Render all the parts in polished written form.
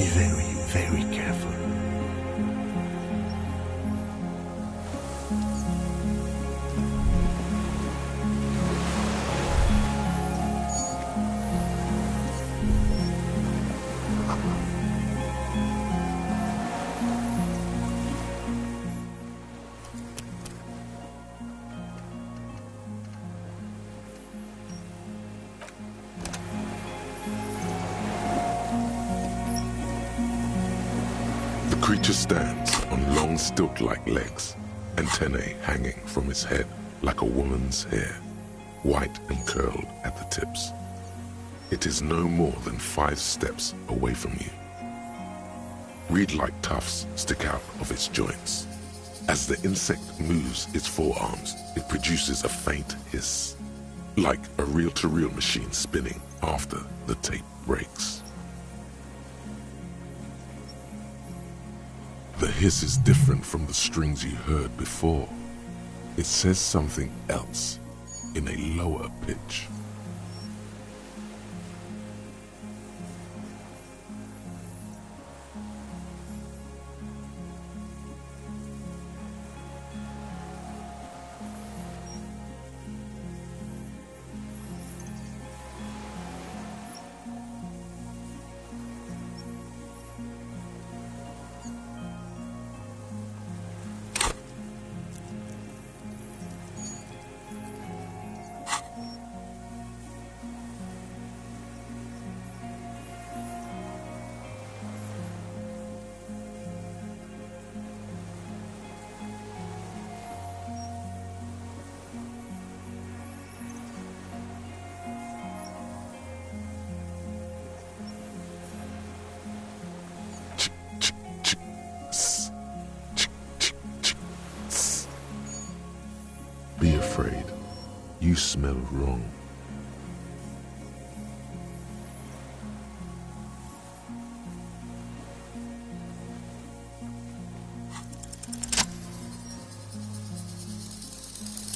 Be very, very careful. The creature stands on long stilt-like legs, antennae hanging from its head like a woman's hair, white and curled at the tips. It is no more than 5 steps away from you. Reed-like tufts stick out of its joints. As the insect moves its forearms, it produces a faint hiss, like a reel-to-reel machine spinning after the tape breaks. The hiss is different from the strings you heard before. It says something else in a lower pitch. Be afraid. You smell wrong.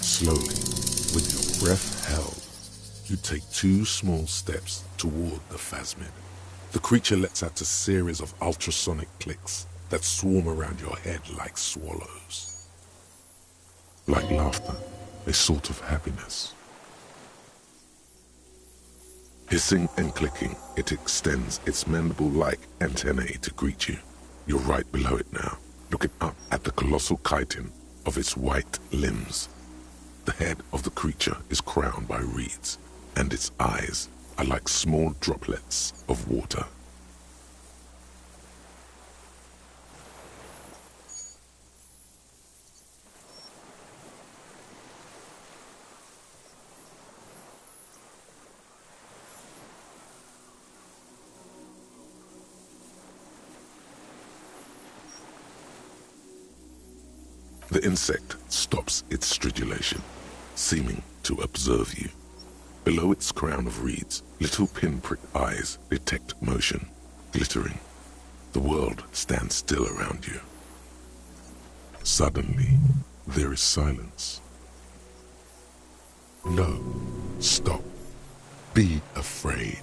Slowly, with your breath held, you take 2 small steps toward the phasmid. The creature lets out a series of ultrasonic clicks that swarm around your head like swallows. Like laughter, a sort of happiness. Hissing and clicking, it extends its mandible-like antennae to greet you. You're right below it now, looking up at the colossal chitin of its white limbs. The head of the creature is crowned by reeds, and its eyes are like small droplets of water. The insect stops its stridulation, seeming to observe you. Below its crown of reeds, little pinprick eyes detect motion, glittering. The world stands still around you. Suddenly, there is silence. No, stop. Be afraid.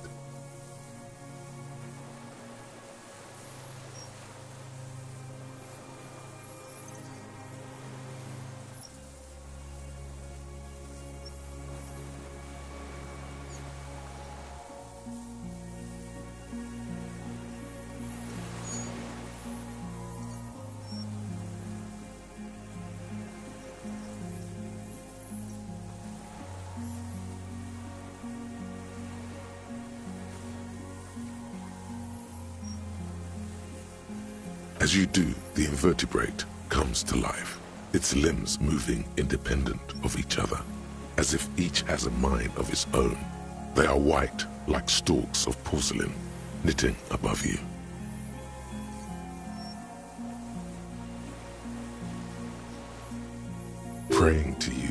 As you do, the invertebrate comes to life, its limbs moving independent of each other, as if each has a mind of its own. They are white, like stalks of porcelain, knitting above you. Praying to you.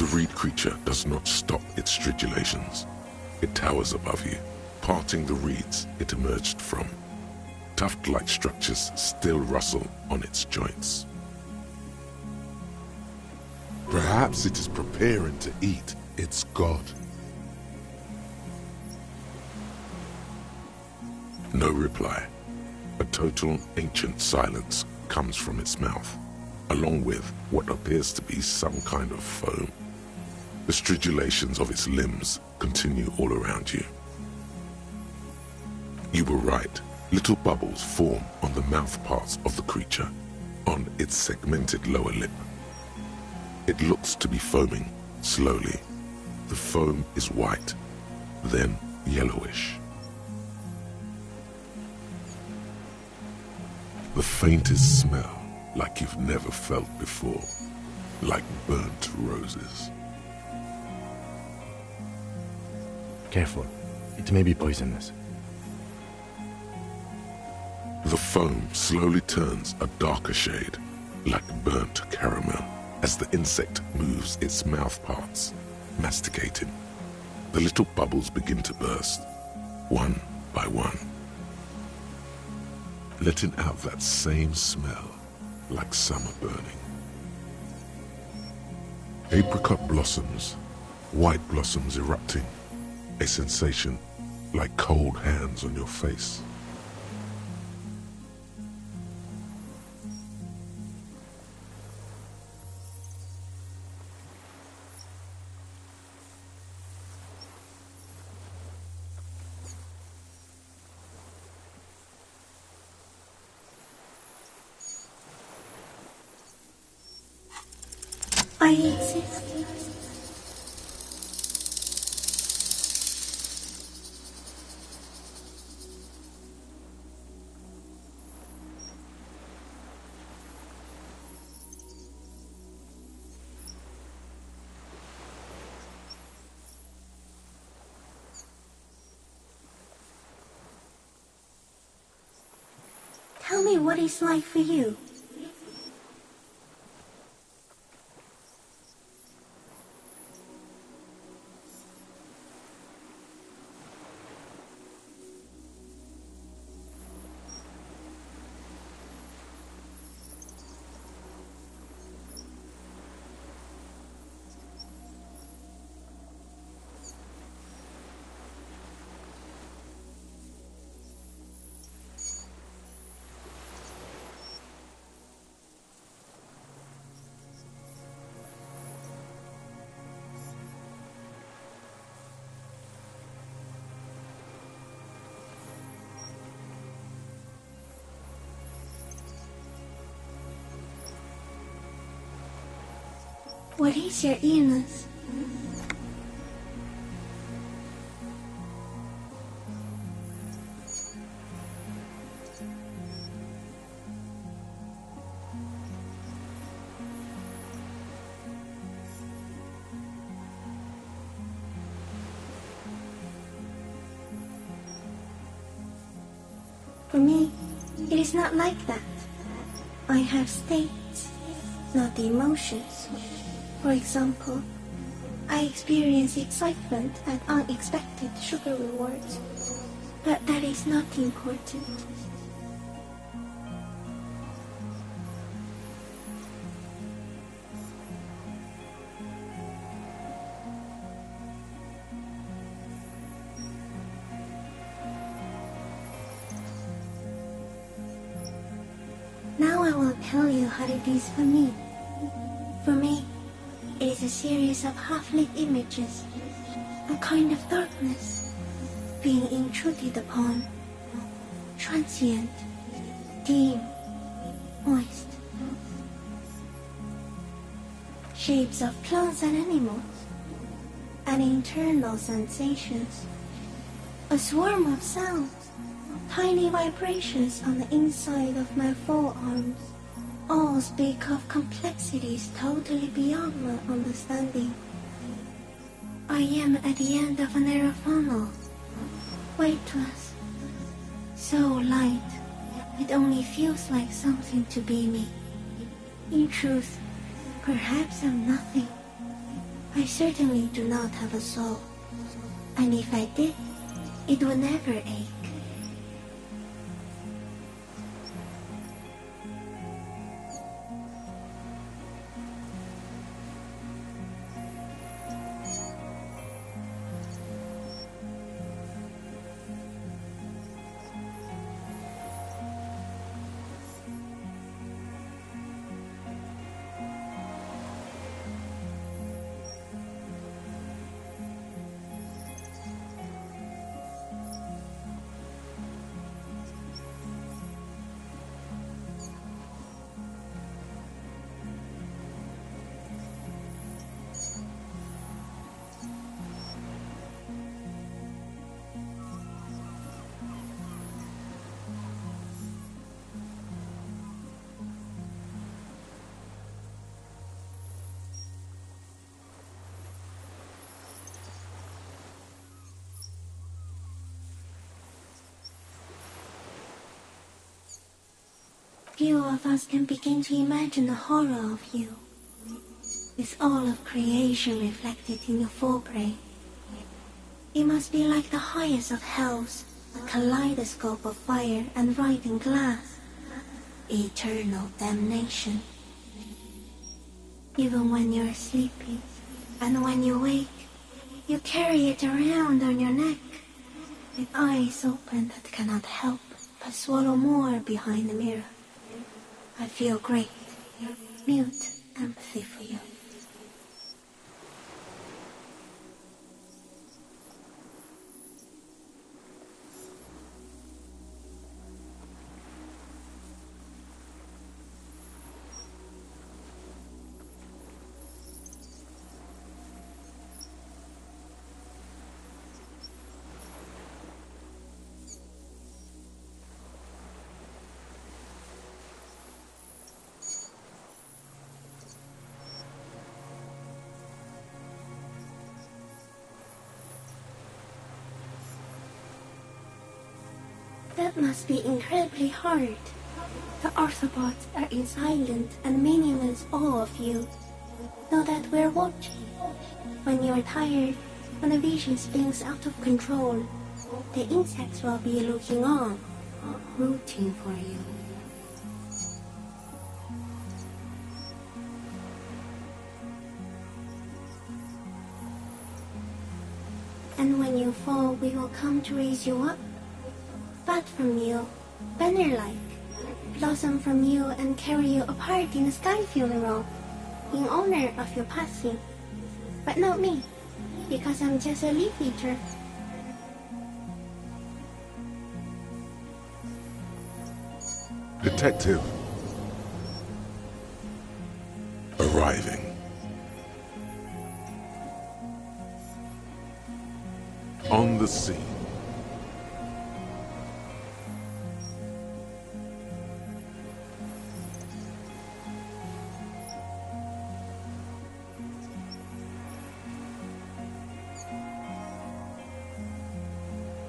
The reed creature does not stop its stridulations. It towers above you, parting the reeds it emerged from. Tuft-like structures still rustle on its joints. Perhaps it is preparing to eat its god. No reply. A total ancient silence comes from its mouth, along with what appears to be some kind of foam. The stridulations of its limbs continue all around you. You were right. Little bubbles form on the mouth parts of the creature, on its segmented lower lip. It looks to be foaming, slowly. The foam is white, then yellowish. The faintest smell, like you've never felt before, like burnt roses. Careful, it may be poisonous. The foam slowly turns a darker shade, like burnt caramel, as the insect moves its mouth parts, masticating. The little bubbles begin to burst, one by one, letting out that same smell, like summer burning. Apricot blossoms, white blossoms erupting, a sensation like cold hands on your face. I exist. Tell me what it's like for you. What is your illness? For me, it is not like that. I have states, not the emotions. For example, I experience excitement at unexpected sugar rewards, but that is not important. Now I will tell you how it is for me. For me, it is a series of half-lit images, a kind of darkness, being intruded upon, transient, dim, moist. Shapes of plants and animals, and internal sensations. A swarm of sounds, tiny vibrations on the inside of my forearms. All speak of complexities totally beyond my understanding. I am at the end of a narrow funnel, weightless, so light, it only feels like something to be me. In truth, perhaps I'm nothing, I certainly do not have a soul, and if I did, it would never ache. Few of us can begin to imagine the horror of you, with all of creation reflected in your forebrain. It must be like the highest of hells, a kaleidoscope of fire and writhing glass, eternal damnation. Even when you're sleeping, and when you wake, you carry it around on your neck, with eyes open that cannot help but swallow more behind the mirror. I feel great, mute empathy for you. That must be incredibly hard. The Arthropods are in silent and meaningless awe of you. Know that we're watching. When you're tired, when the vision spins out of control, the insects will be looking on, rooting for you. And when you fall, we will come to raise you up. Bud from you, banner-like, blossom from you and carry you apart in a sky funeral, in honor of your passing. But not me, because I'm just a leaf eater. Detective. Arriving. On the scene.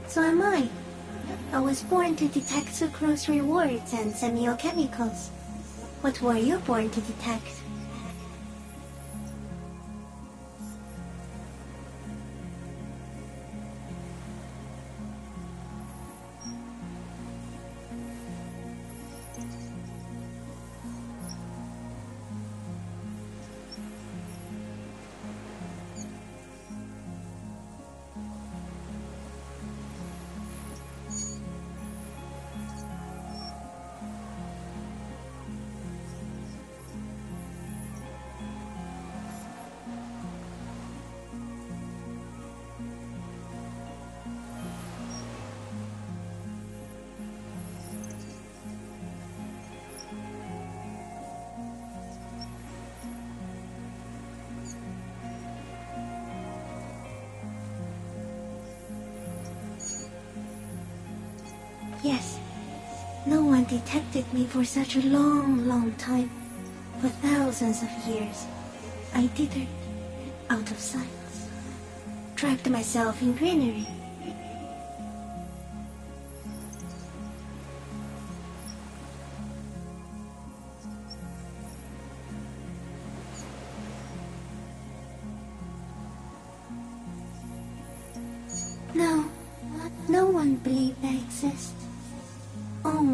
So am I. I was born to detect sucrose rewards and semiochemicals. What were you born to detect? Yes, no one detected me for such a long time. For thousands of years, I dithered, out of sight, trapped myself in greenery.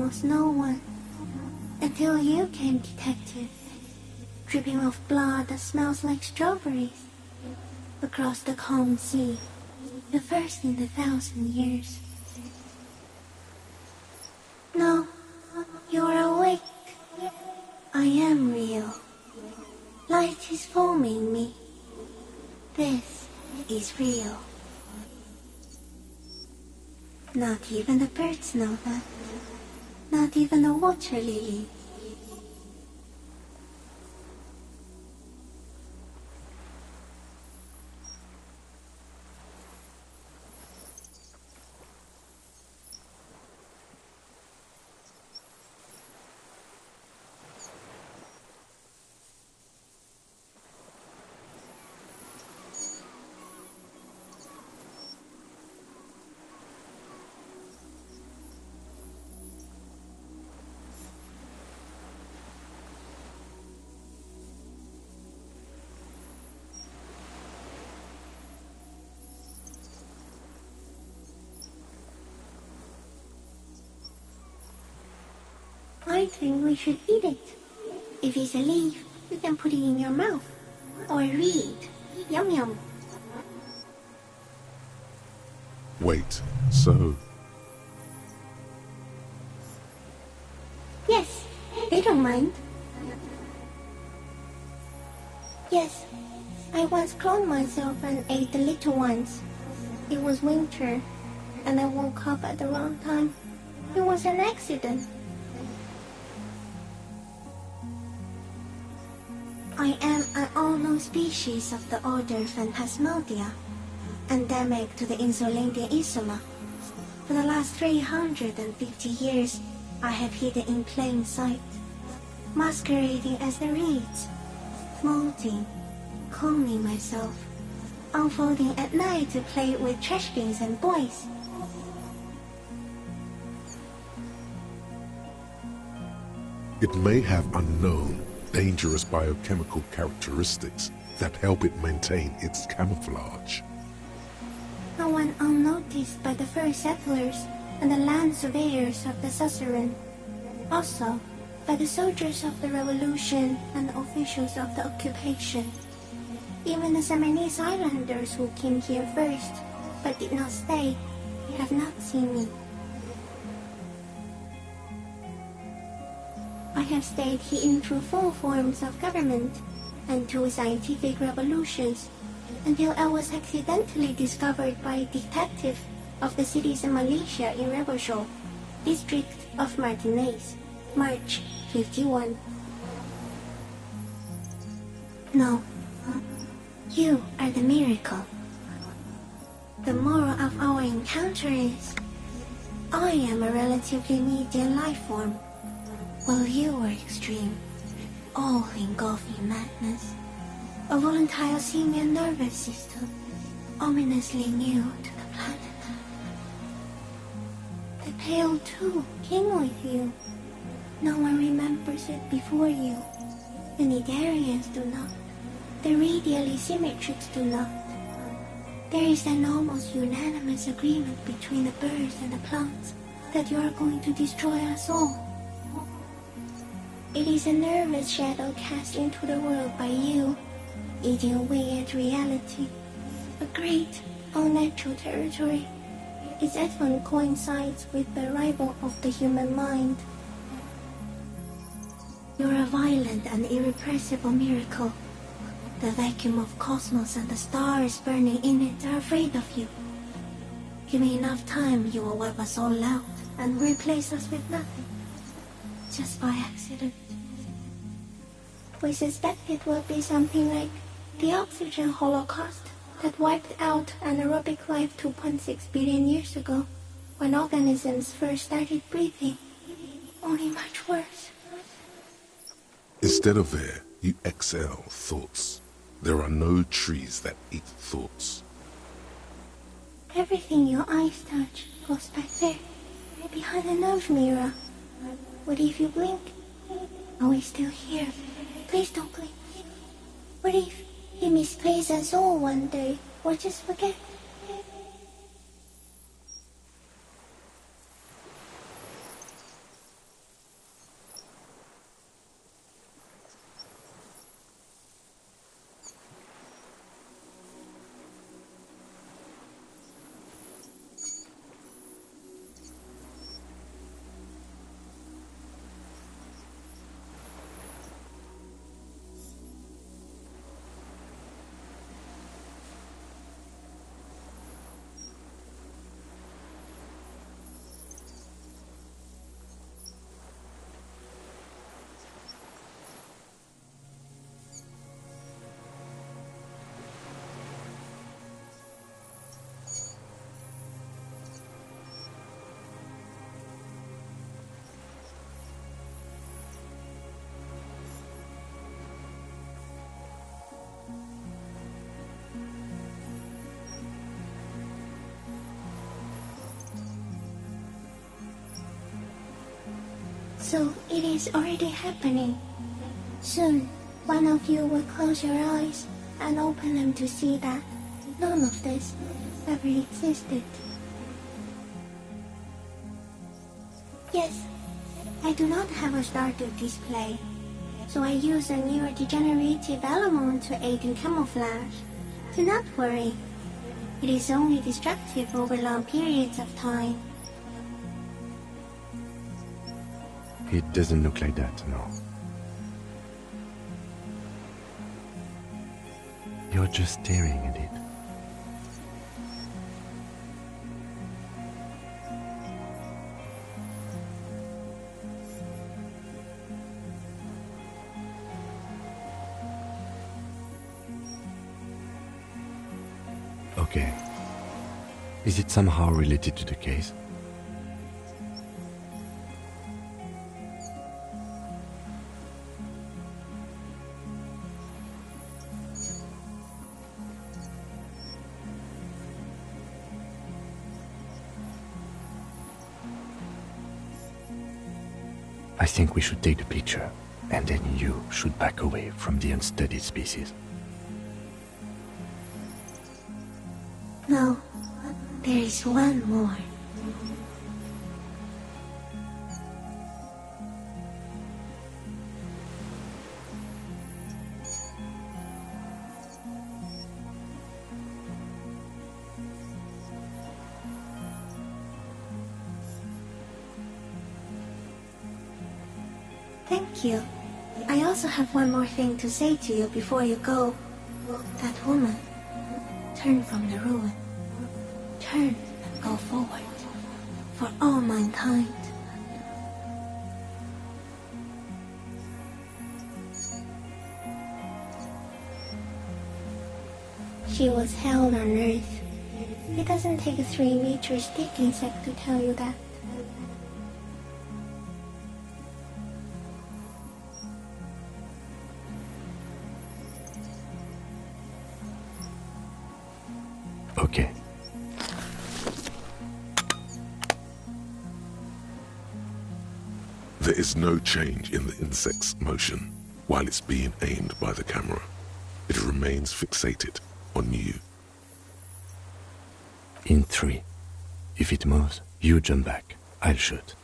almost no one. Until you came, detective, dripping of blood that smells like strawberries, across the calm sea, the first in 1,000 years. No, you are awake. I am real. Light is forming me. This is real. Not even the birds know that. Not even the water lily. I think we should eat it. If it's a leaf, you can put it in your mouth. Or read. Yum yum. Wait, so... Yes, they don't mind. Yes, I once cloned myself and ate the little ones. It was winter, and I woke up at the wrong time. It was an accident. I am an unknown species of the order Phantasmadia, endemic to the insulated Isla. For the last 350 years, I have hidden in plain sight, masquerading as the reeds, molting, cloning myself, unfolding at night to play with trashkins and boys. It may have unknown, dangerous biochemical characteristics that help it maintain its camouflage. No one unnoticed by the first settlers and the land surveyors of the suzerain. Also, by the soldiers of the revolution and the officials of the occupation. Even the Seminese islanders who came here first, but did not stay, have not seen me. I have stayed hidden through 4 forms of government and 2 scientific revolutions, until I was accidentally discovered by a detective of the citizen militia in Rebelshaw, district of Martinez, March 51. No, you are the miracle. The moral of our encounter is, I am a relatively medium life form, while you are extreme, all-engulfing madness. A volatile simian nervous system, ominously new to the planet. The Pale too came with you. No one remembers it before you. The Nidarians do not. The radially symmetrics do not. There is an almost unanimous agreement between the birds and the plants that you are going to destroy us all. It is a nervous shadow cast into the world by you, eating away at reality. A great, unnatural territory. Its advent coincides with the arrival of the human mind. You're a violent and irrepressible miracle. The vacuum of cosmos and the stars burning in it are afraid of you. Give me enough time, you will wipe us all out and replace us with nothing. Just by accident. We suspect it will be something like the oxygen holocaust that wiped out anaerobic life 2.6 billion years ago, when organisms first started breathing. Only much worse. Instead of air, you exhale thoughts. There are no trees that eat thoughts. Everything your eyes touch goes back there, behind the nerve mirror. What if you blink? Are we still here? Please don't blink. What if he misplaces us all one day, or just forget? So it is already happening. Soon, one of you will close your eyes and open them to see that none of this ever existed. Yes, I do not have a starter display, so I use a neurodegenerative element to aid in camouflage. Do not worry. It is only destructive over long periods of time. It doesn't look like that, no. You're just staring at it. Okay. Is it somehow related to the case? I think we should take the picture, and then you should back away from the unstudied species. No, there is one more. Thank you. I also have one more thing to say to you before you go. That woman, turn from the ruin. Turn and go forward. For all mankind. She was held on Earth. It doesn't take a 3-meter stick insect to tell you that. Okay. There is no change in the insect's motion while it's being aimed by the camera. It remains fixated on you. In 3. If it moves, you jump back. I'll shoot.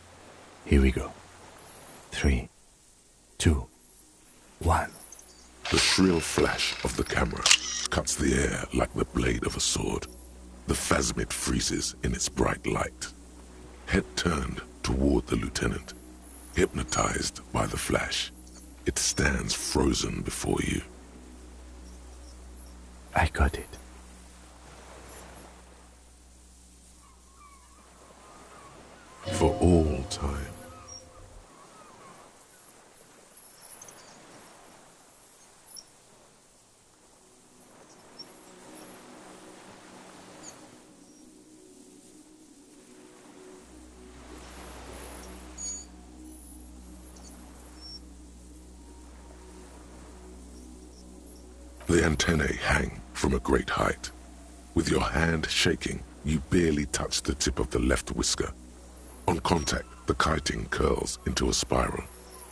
Here we go. 3, 2, 1. The shrill flash of the camera cuts the air like the blade of a sword. The phasmid freezes in its bright light. Head turned toward the lieutenant, hypnotized by the flash. It stands frozen before you. I got it. For all time. The antennae hang from a great height. With your hand shaking, you barely touch the tip of the left whisker. On contact, the chitin curls into a spiral,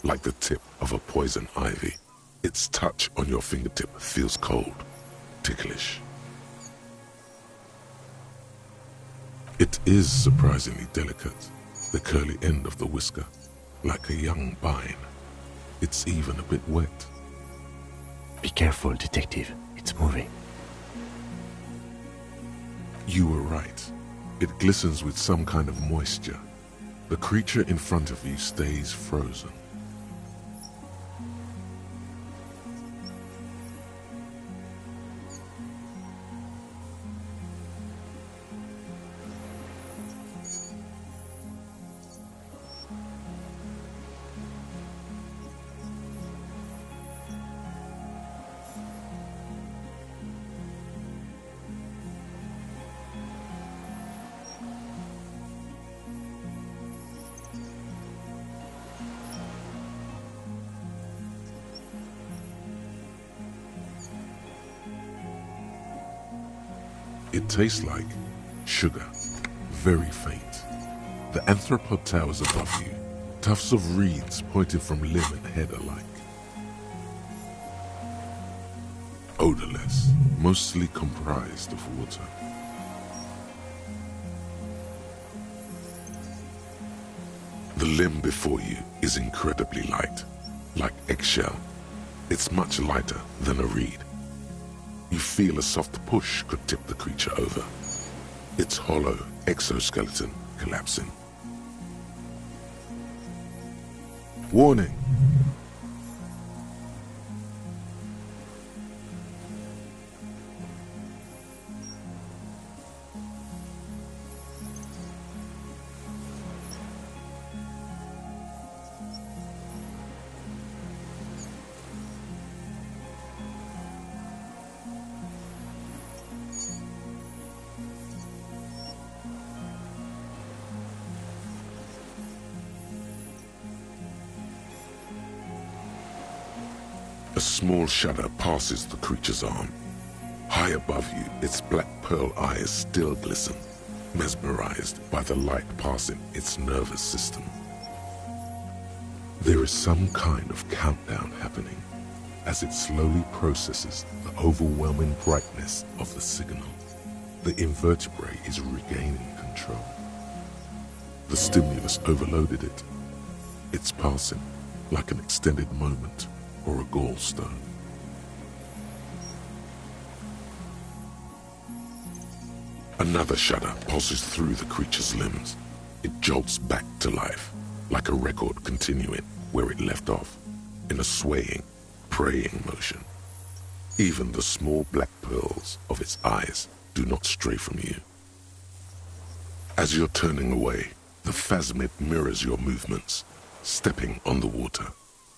like the tip of a poison ivy. Its touch on your fingertip feels cold, ticklish. It is surprisingly delicate, the curly end of the whisker, like a young vine. It's even a bit wet. Be careful, detective. It's moving. You were right. It glistens with some kind of moisture. The creature in front of you stays frozen. It tastes like sugar, very faint. The anthropod towers above you, Tufts of reeds pointing from limb and head alike. Odorless, mostly comprised of water. The limb before you is incredibly light, like eggshell. It's much lighter than a reed. You feel a soft push could tip the creature over. Its hollow exoskeleton collapsing. Warning! A small shudder passes the creature's arm. High above you, its black pearl eyes still glisten, mesmerized by the light passing its nervous system. There is some kind of countdown happening as it slowly processes the overwhelming brightness of the signal. The invertebrate is regaining control. The stimulus overloaded it. It's passing like an extended moment or a gallstone. Another shudder pulses through the creature's limbs. It jolts back to life, like a record continuing where it left off, in a swaying, praying motion. Even the small black pearls of its eyes do not stray from you. As you're turning away, the phasmid mirrors your movements, stepping on the water,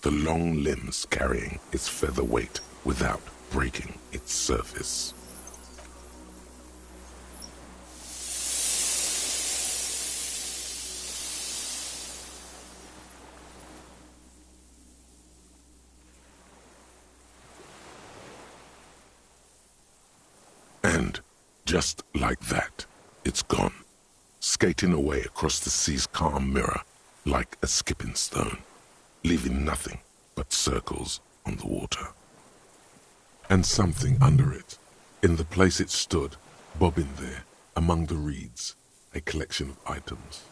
the long limbs carrying its feather weight without breaking its surface. And just like that, it's gone, skating away across the sea's calm mirror like a skipping stone, leaving nothing but circles on the water. And something under it, in the place it stood, bobbing there, among the reeds, a collection of items.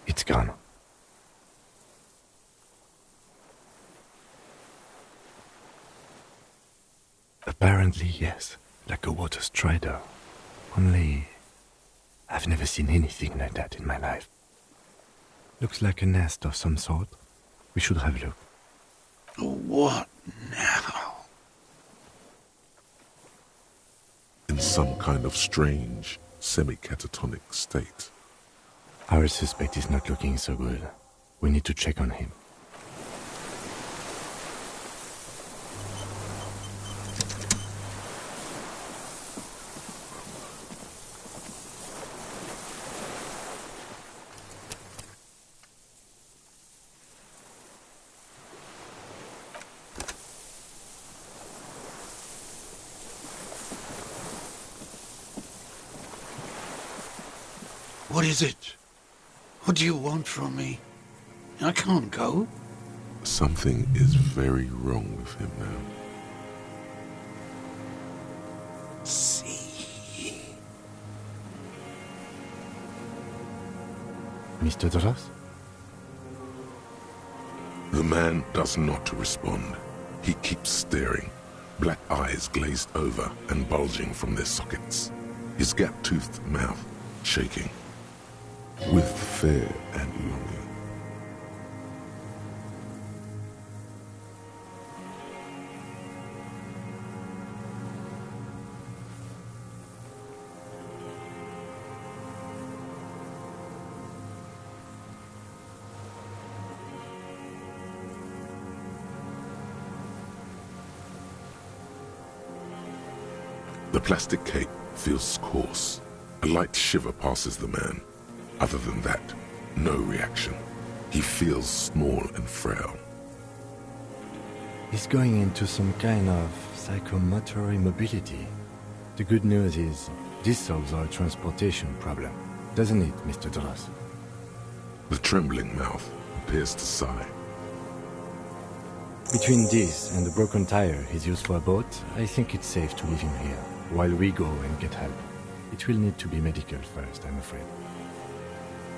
It's gone. Apparently, yes, like a water strider. Only, I've never seen anything like that in my life. Looks like a nest of some sort. We should have a look. What now? In some kind of strange, semi-catatonic state. Our suspect is not looking so good. We need to check on him. What is it? What do you want from me? I can't go. Something is very wrong with him now. See. Mr. Dross? The man does not respond. He keeps staring, black eyes glazed over and bulging from their sockets, his gap-toothed mouth shaking with fear and longing. The plastic cape feels coarse. A light shiver passes the man. Other than that, no reaction. He feels small and frail. He's going into some kind of psychomotor immobility. The good news is, This solves our transportation problem, doesn't it, Mr. Dross? The trembling mouth appears to sigh. Between this and the broken tire he's used for a boat, I think it's safe to leave him here, while we go and get help. It will need to be medical first, I'm afraid.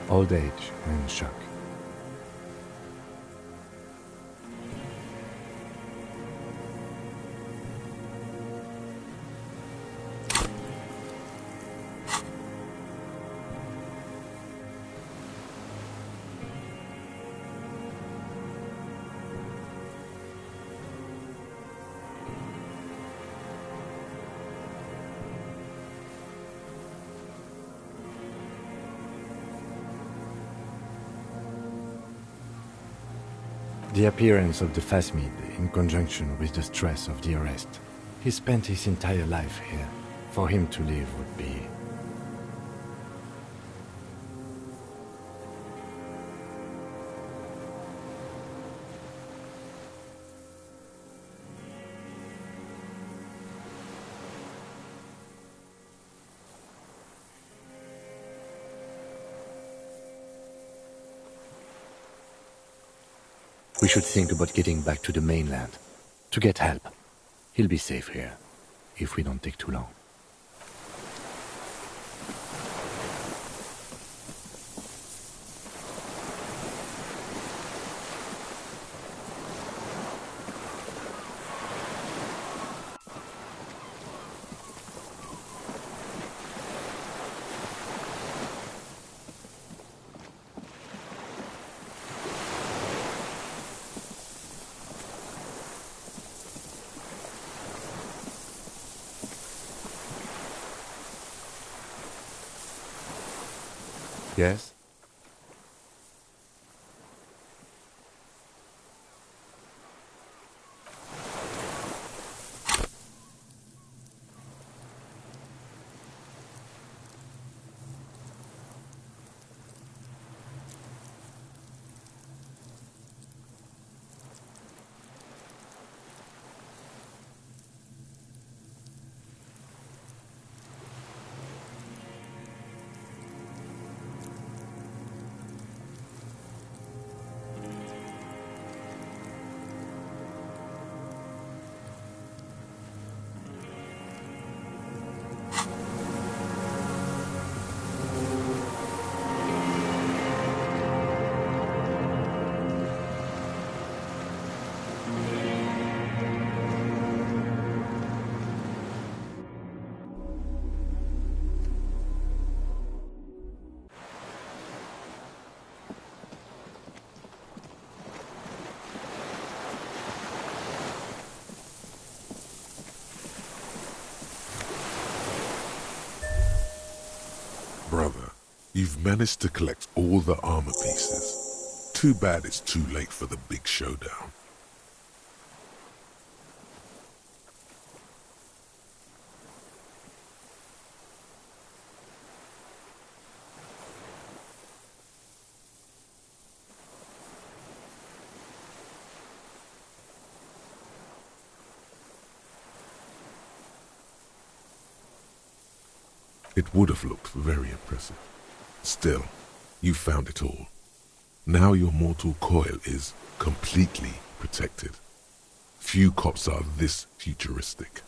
Old age and shock. The appearance of the Phasmid, in conjunction with the stress of the arrest. He spent his entire life here. For him to leave would be... We should think about getting back to the mainland. To get help. He'll be safe here, if we don't take too long. Yes? Brother, you've managed to collect all the armor pieces. Too bad it's too late for the big showdown. It would have looked very impressive. Still, you found it all. Now your mortal coil is completely protected. Few cops are this futuristic.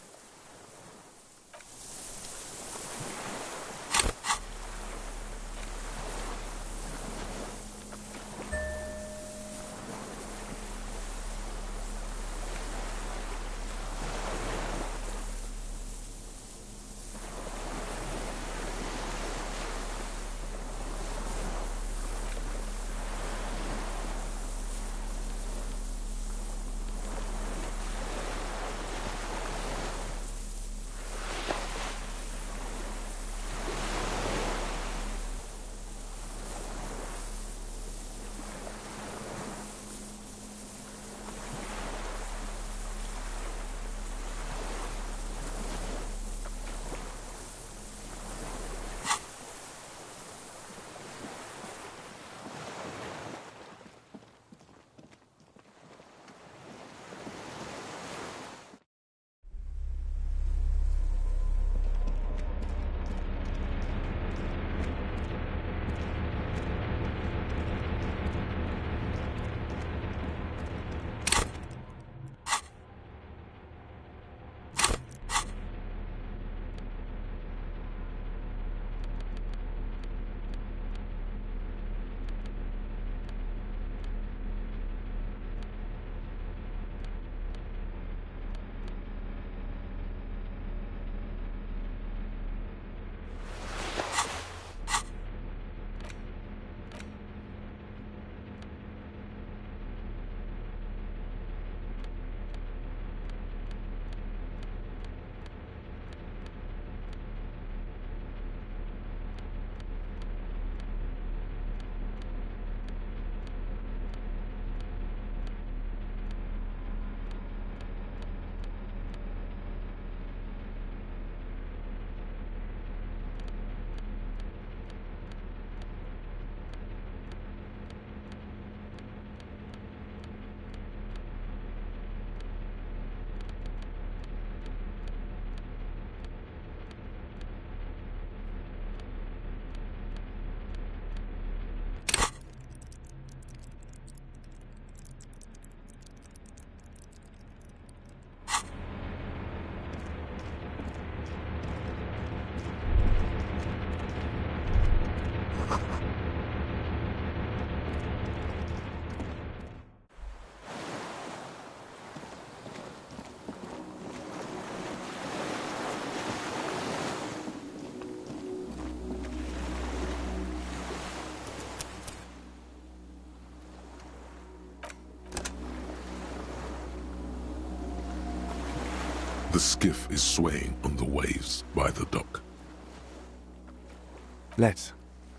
The skiff is swaying on the waves by the dock.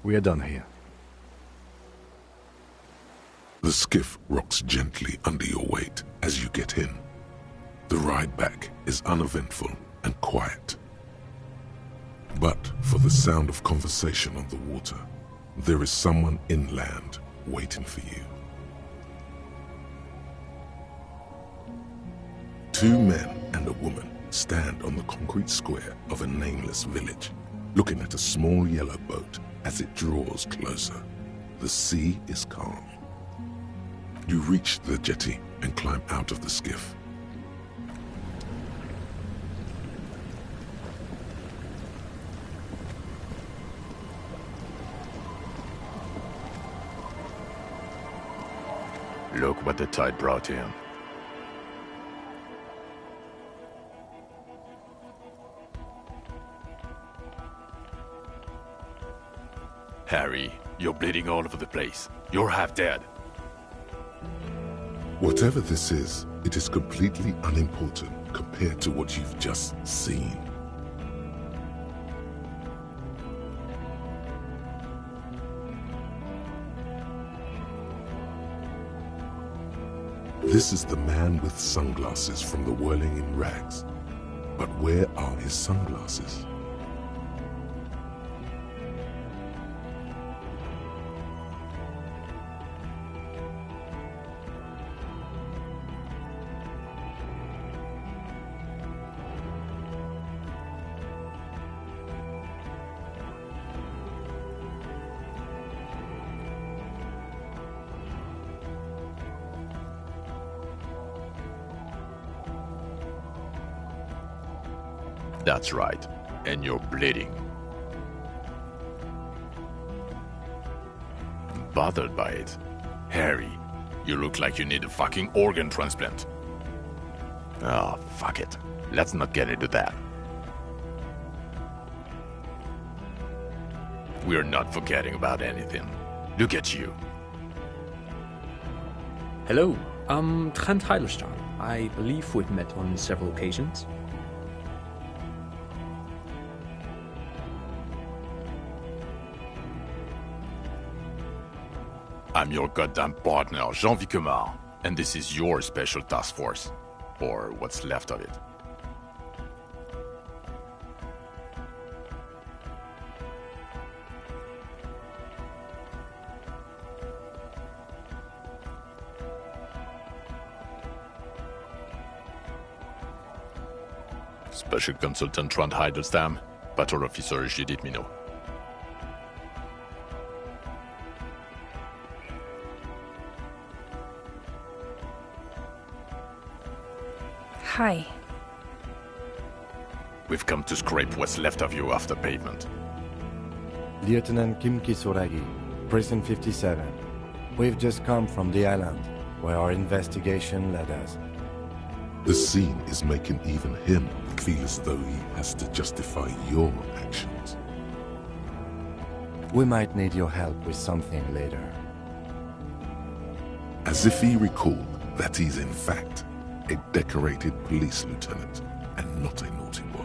We are done here. The skiff rocks gently under your weight as you get in. The ride back is uneventful and quiet. But for the sound of conversation on the water, there is someone inland waiting for you. Two men and a woman stand on the concrete square of a nameless village, looking at a small yellow boat as it draws closer. The sea is calm. You reach the jetty and climb out of the skiff. Look what the tide brought him. Harry, you're bleeding all over the place. You're half dead. Whatever this is, it is completely unimportant compared to what you've just seen. This is the man with sunglasses from the Whirling in Rags. But where are his sunglasses? That's right. And you're bleeding. Bothered by it. Harry, you look like you need a fucking organ transplant. Oh, fuck it. Let's not get into that. We're not forgetting about anything. Look at you. Hello, I'm Trent Heilerstein. I believe we've met on several occasions. I'm your goddamn partner, Jean Vicomar, and this is your special task force. Or what's left of it. Special Consultant Trond Heidelstam, Patrol Officer Judith Minot. Hi. We've come to scrape what's left of you off the pavement. Lieutenant Kim Kisoragi, Prison 57. We've just come from the island, where our investigation led us. The scene is making even him feel as though he has to justify your actions. We might need your help with something later. As if he recalled that he's in fact a decorated police lieutenant and not a naughty boy.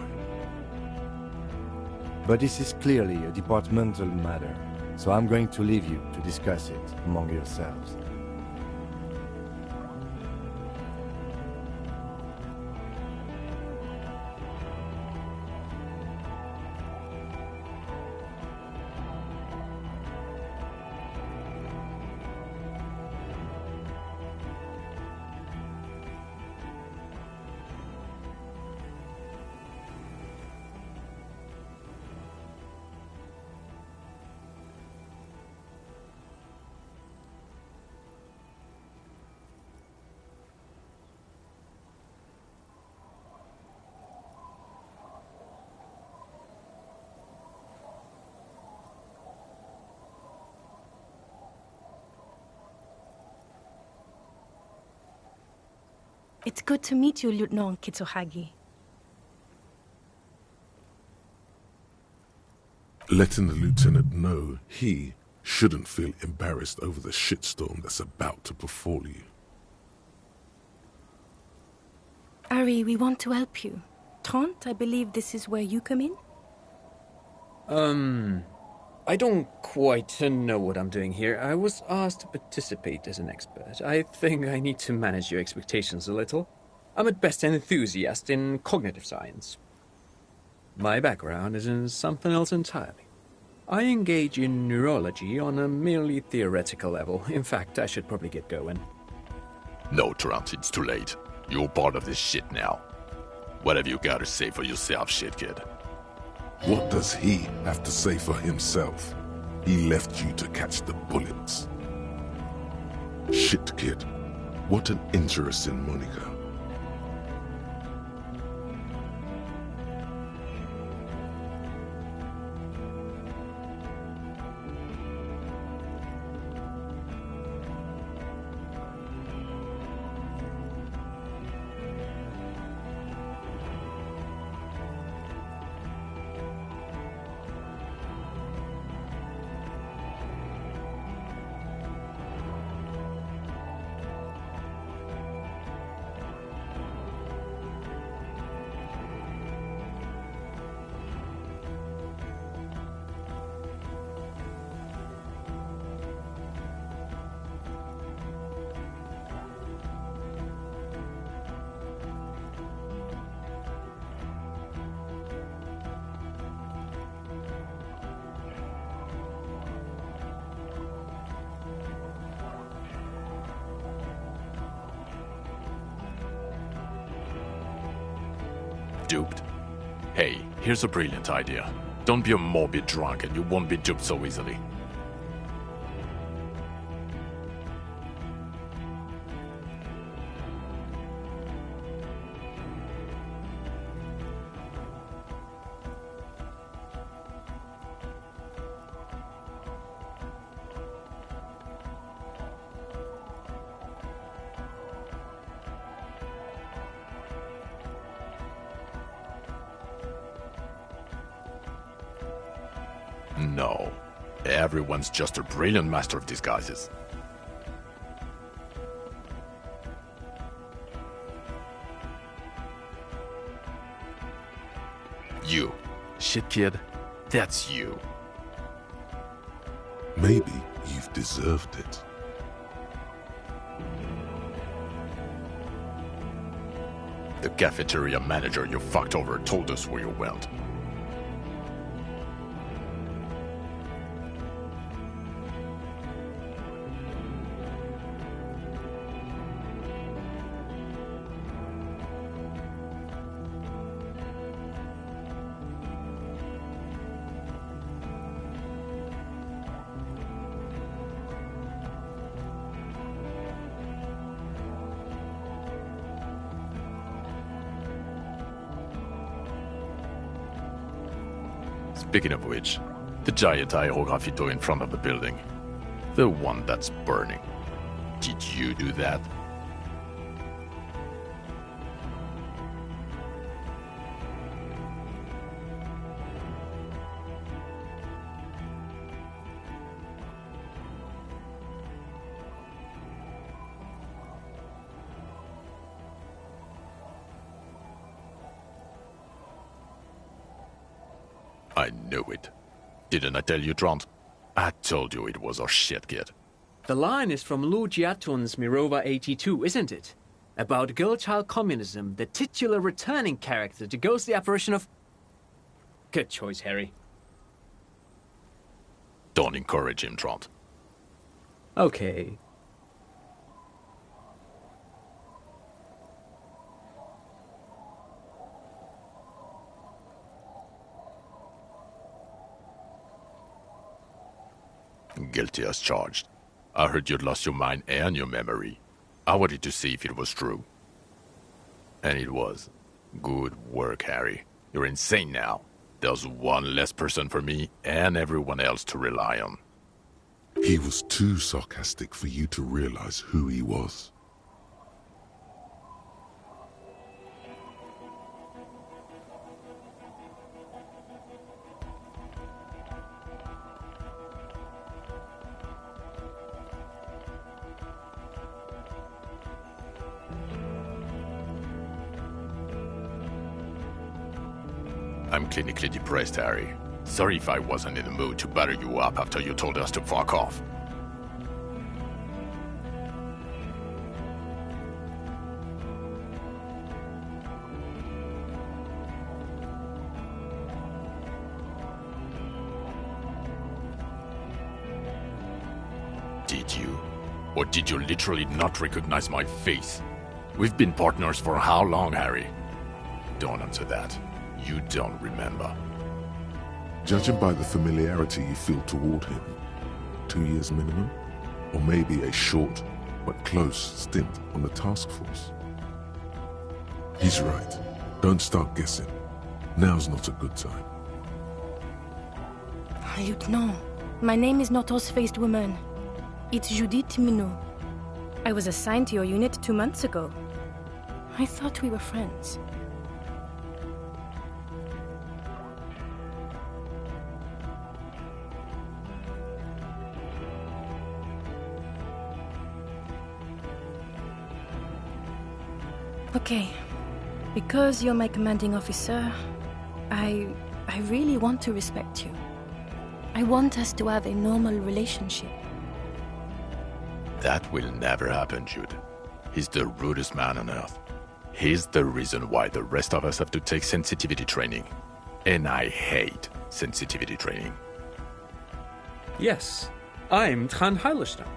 But this is clearly a departmental matter, so I'm going to leave you to discuss it among yourselves. It's good to meet you, Lieutenant Kitsuhagi. Letting the lieutenant know he shouldn't feel embarrassed over the shitstorm that's about to befall you. Ari, we want to help you. Trant, I believe this is where you come in? I don't quite know what I'm doing here. I was asked to participate as an expert. I think I need to manage your expectations a little. I'm at best an enthusiast in cognitive science. My background is in something else entirely. I engage in neurology on a merely theoretical level. In fact, I should probably get going. No, Trant, it's too late. You're part of this shit now. What have you got to say for yourself, shit kid? What does he have to say for himself? He left you to catch the bullets. Shit, kid. What an interesting moniker. Duped? Hey, here's a brilliant idea. Don't be a morbid drunk and you won't be duped so easily. No. Everyone's just a brilliant master of disguises. You. Shit kid, that's you. Maybe you've deserved it. The cafeteria manager you fucked over told us where you went. Speaking of which, the giant aerografito in front of the building. The one that's burning. Did you do that? I knew it. Didn't I tell you, Trant? I told you it was our shit kid. The line is from Lou Giatun's Mirova 82, isn't it? About girl-child communism, the titular returning character to ghost the apparition of... Good choice, Harry. Don't encourage him, Trant. Okay. Guilty as charged. I heard you'd lost your mind and your memory. I wanted to see if it was true. And it was. Good work, Harry. You're insane now. There's one less person for me and everyone else to rely on. He was too sarcastic for you to realize who he was. I'm clinically depressed, Harry. Sorry if I wasn't in the mood to batter you up after you told us to fuck off. Did you? Or did you literally not recognize my face? We've been partners for how long, Harry? Don't answer that. You don't remember. Judging by the familiarity you feel toward him, 2 years minimum? Or maybe a short but close stint on the task force? He's right. Don't start guessing. Now's not a good time. Lieutenant, my name is not Horse-Faced Woman. It's Judith Minot. I was assigned to your unit 2 months ago. I thought we were friends. Okay, because you're my commanding officer, I really want to respect you. I want us to have a normal relationship. That will never happen, Jude. He's the rudest man on earth. He's the reason why the rest of us have to take sensitivity training. And I hate sensitivity training. Yes, I'm Tran Heilstein.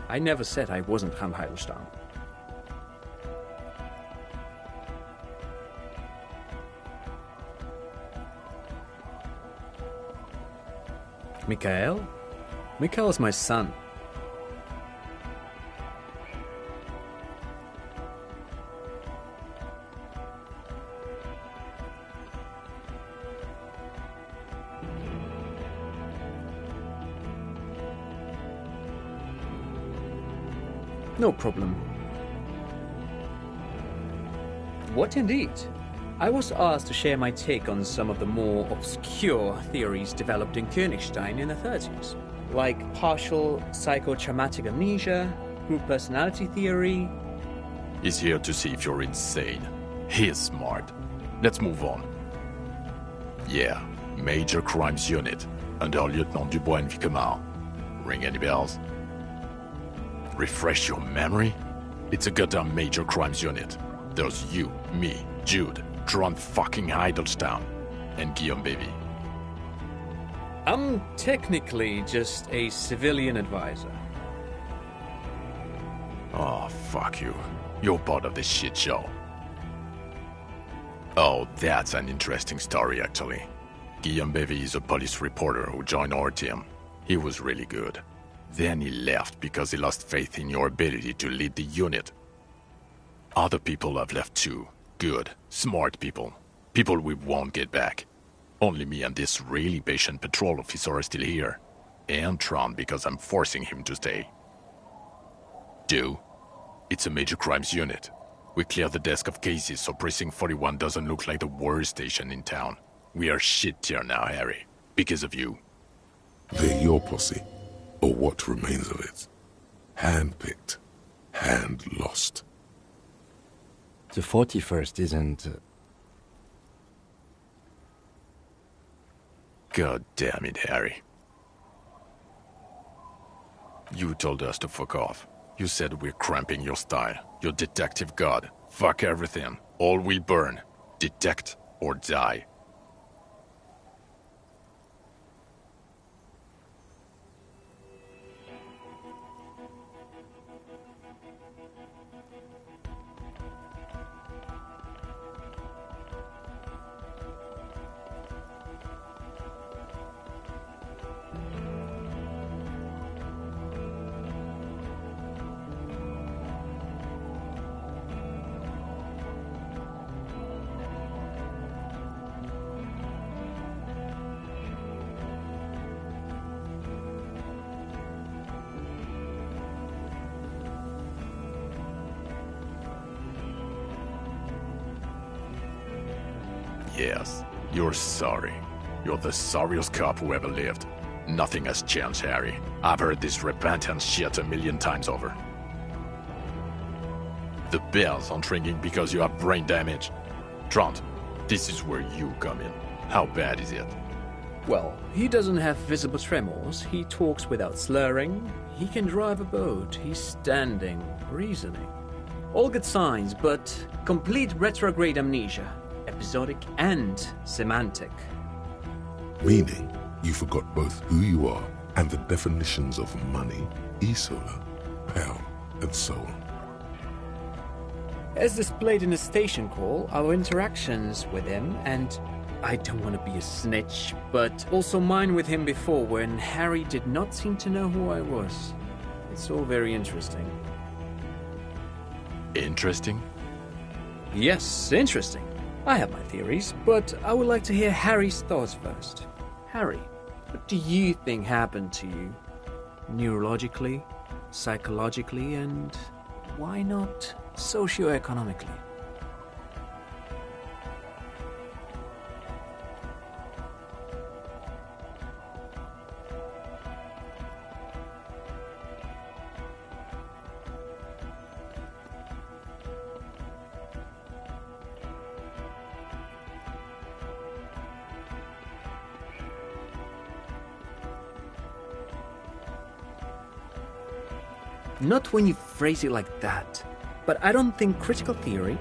I never said I wasn't Tran Heilstein. Mikhail? Mikhail is my son. No problem. What indeed? I was asked to share my take on some of the more obscure theories developed in Königstein in the 30s, like partial psychotraumatic amnesia, group personality theory. He's here to see if you're insane. He is smart. Let's move on. Yeah, Major Crimes Unit, under Lieutenant Dubois and Vicomar. Ring any bells? Refresh your memory? It's a goddamn Major Crimes Unit. There's you, me, Jude, Tron fucking Heidelstown, and Guillaume Baby. I'm technically just a civilian advisor. Oh, fuck you. You're part of this shit show. Oh, that's an interesting story, actually. Guillaume Bevy is a police reporter who joined our team. He was really good. Then he left because he lost faith in your ability to lead the unit. Other people have left too. Good, smart people. People we won't get back. Only me and this really patient patrol officer are still here. And Tron because I'm forcing him to stay. It's a Major Crimes Unit. We clear the desk of cases so Precinct 41 doesn't look like the worst station in town. We are shit tier now, Harry. Because of you. They're your posse, or what remains of it. Hand-picked, hand-lost. The 41st isn't... God damn it, Harry. You told us to fuck off. You said we're cramping your style. Your detective god. Fuck everything. All will burn. Detect or die. Yes, you're sorry. You're the sorriest cop who ever lived. Nothing has changed, Harry. I've heard this repentance shit 1,000,000 times over. The bells aren't ringing because you have brain damage. Trant, this is where you come in. How bad is it? Well, he doesn't have visible tremors, he talks without slurring, he can drive a boat, he's standing, reasoning. All good signs, but complete retrograde amnesia, episodic and semantic. Meaning, you forgot both who you are and the definitions of money, Isola, pound, and so on. As displayed in the station call, our interactions with him, and I don't want to be a snitch, but also mine with him before when Harry did not seem to know who I was. It's all very interesting. Interesting? Yes, interesting. I have my theories, but I would like to hear Harry's thoughts first. Harry, what do you think happened to you? Neurologically, psychologically, and why not socioeconomically? Not when you phrase it like that. But I don't think critical theory...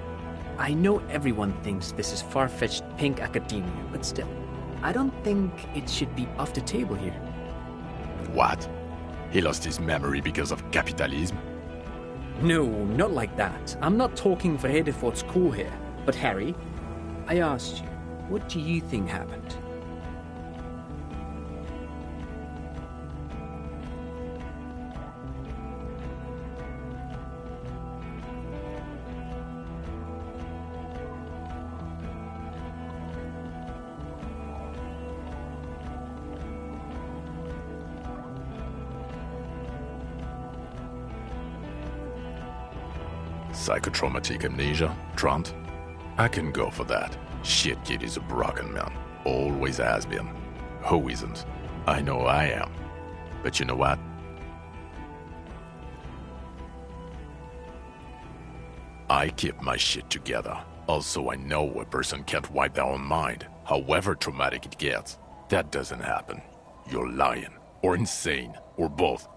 I know everyone thinks this is far-fetched pink academia, but still, I don't think it should be off the table here. What? He lost his memory because of capitalism? No, not like that. I'm not talking for Hedefort's school here. But Harry, I asked you, what do you think happened? Psychotraumatic amnesia, Trant? I can go for that. Shit kid is a broken man. Always has been. Who isn't? I know I am. But you know what? I keep my shit together. Also, I know a person can't wipe their own mind, however traumatic it gets. That doesn't happen. You're lying, or insane, or both.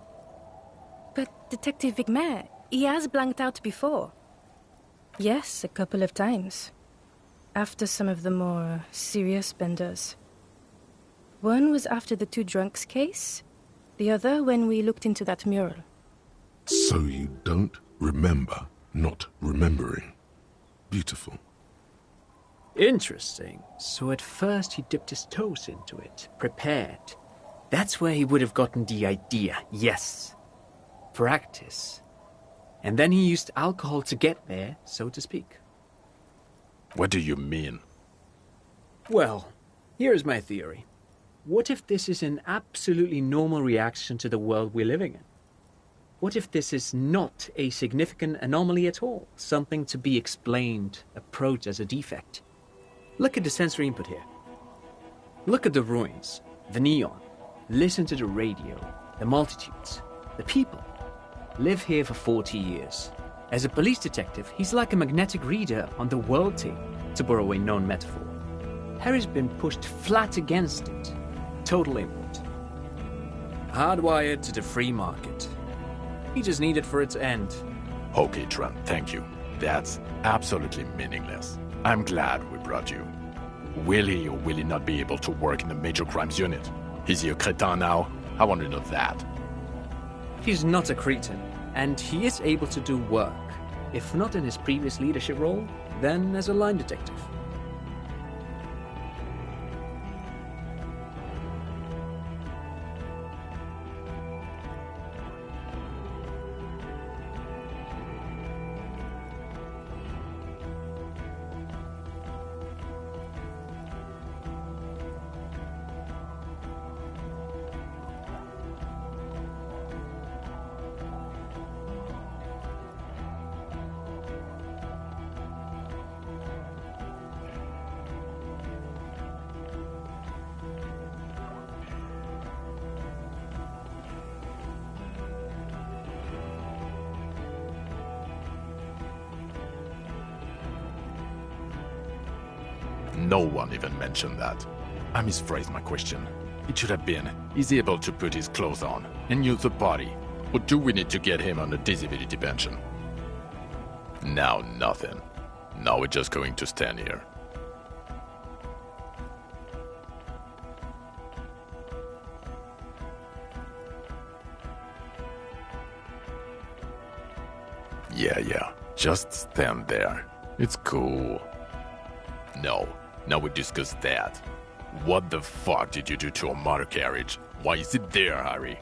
But Detective Vigmer, he has blanked out before. Yes, a couple of times. After some of the more serious benders. One was after the two drunks case, the other when we looked into that mural. So you don't remember not remembering. Beautiful. Interesting. So at first he dipped his toes into it, prepared. That's where he would have gotten the idea, yes. Practice. And then he used alcohol to get there, so to speak. What do you mean? Well, here's my theory. What if this is an absolutely normal reaction to the world we're living in? What if this is not a significant anomaly at all? Something to be explained, approached as a defect? Look at the sensory input here. Look at the ruins, the neon. Listen to the radio, the multitudes, the people. Live here for 40 years. As a police detective, he's like a magnetic reader on the world tape, to borrow a known metaphor. Harry's been pushed flat against it. Total input. Hardwired to the free market. He just needed for it to end. Okay, Trent, thank you. That's absolutely meaningless. I'm glad we brought you. Will he or will he not be able to work in the major crimes unit? Is he a cretin now? I want to know that. He's not a cretin, and he is able to do work. If not in his previous leadership role, then as a line detective. No one even mentioned that. I misphrased my question. It should have been, is he able to put his clothes on and use the body? Or do we need to get him on a disability pension? Now nothing. Now we're just going to stand here. Yeah, just stand there. It's cool. No, now we discuss that. What the fuck did you do to a motor carriage? Why is it there, Harry?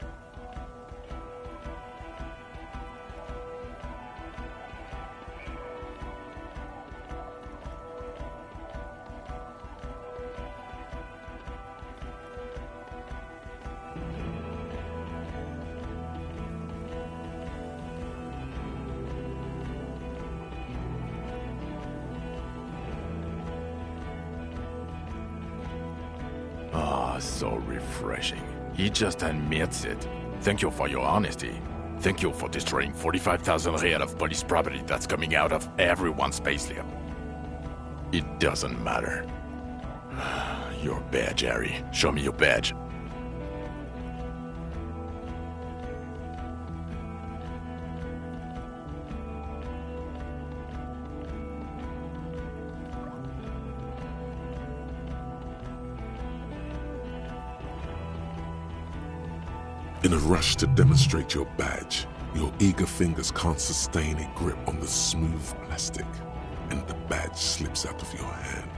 So refreshing. He just admits it. Thank you for your honesty. Thank you for destroying 45,000 real of police property that's coming out of everyone's payslip. It doesn't matter. Your badge, Harry. Show me your badge. In a rush to demonstrate your badge, your eager fingers can't sustain a grip on the smooth plastic, and the badge slips out of your hand.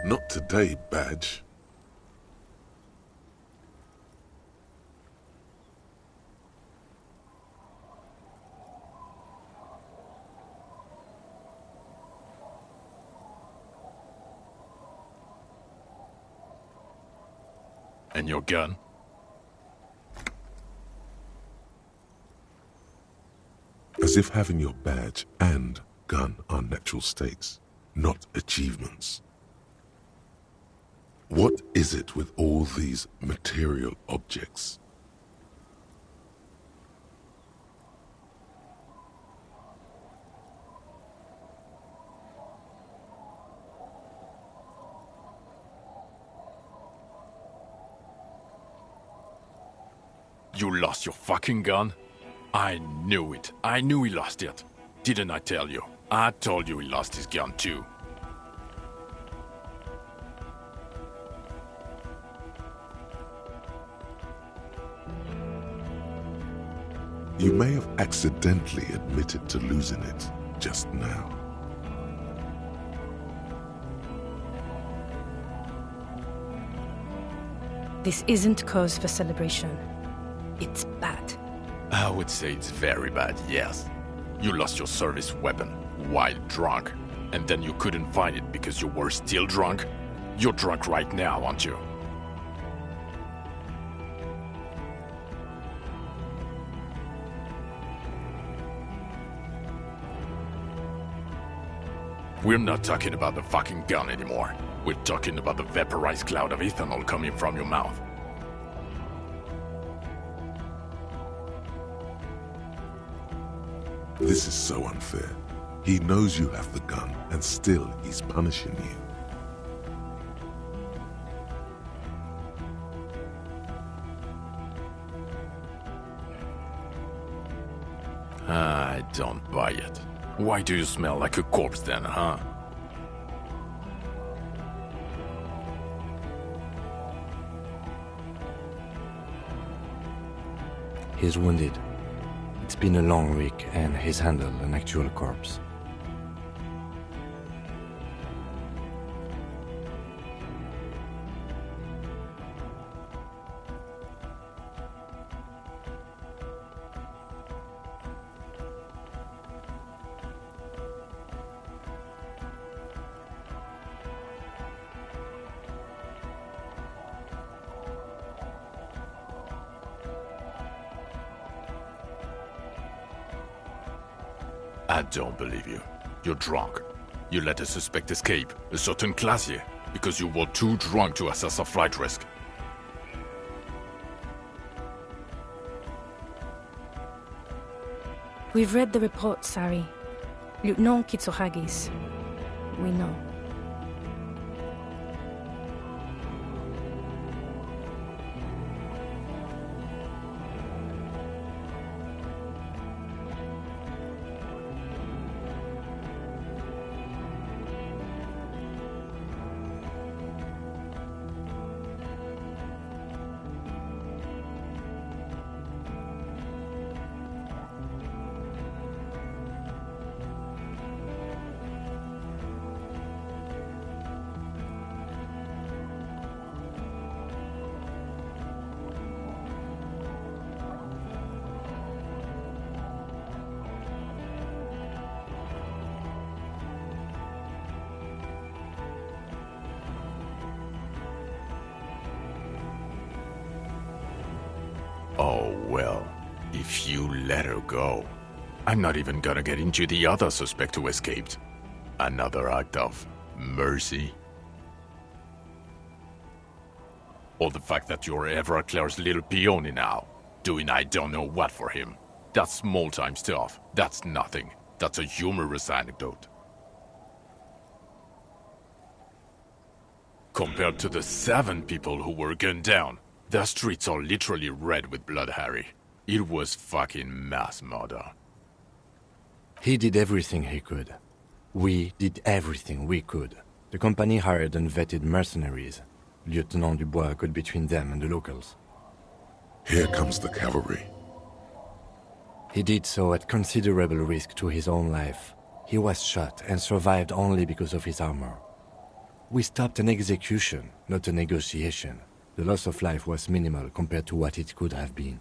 Not today, badge. And your gun? As if having your badge and gun are natural states, not achievements. What is it with all these material objects? You lost your fucking gun? I knew it. I knew he lost it. Didn't I tell you? I told you he lost his gun too. You may have accidentally admitted to losing it just now. This isn't cause for celebration. It's bad. I would say it's very bad, yes. You lost your service weapon while drunk, and then you couldn't find it because you were still drunk? You're drunk right now, aren't you? We're not talking about the fucking gun anymore. We're talking about the vaporized cloud of ethanol coming from your mouth. This is so unfair. He knows you have the gun, and still he's punishing you. I don't buy it. Why do you smell like a corpse then, huh? He's wounded. It's been a long week, and he's handled an actual corpse. I don't believe you. You're drunk. You let a suspect escape, a certain Classier, because you were too drunk to assess a flight risk. We've read the report, Sari. Lieutenant Kitsuragis. We know. Oh, well, if you let her go. I'm not even gonna get into the other suspect who escaped. Another act of mercy. Or the fact that you're Evra Claire's little peony now, doing I don't know what for him. That's small-time stuff. That's nothing. That's a humorous anecdote. Compared to the 7 people who were gunned down, the streets are literally red with blood, Harry. It was fucking mass murder. He did everything he could. We did everything we could. The company hired unvetted mercenaries. Lieutenant Dubois got between them and the locals. Here comes the cavalry. He did so at considerable risk to his own life. He was shot and survived only because of his armor. We stopped an execution, not a negotiation. The loss of life was minimal compared to what it could have been.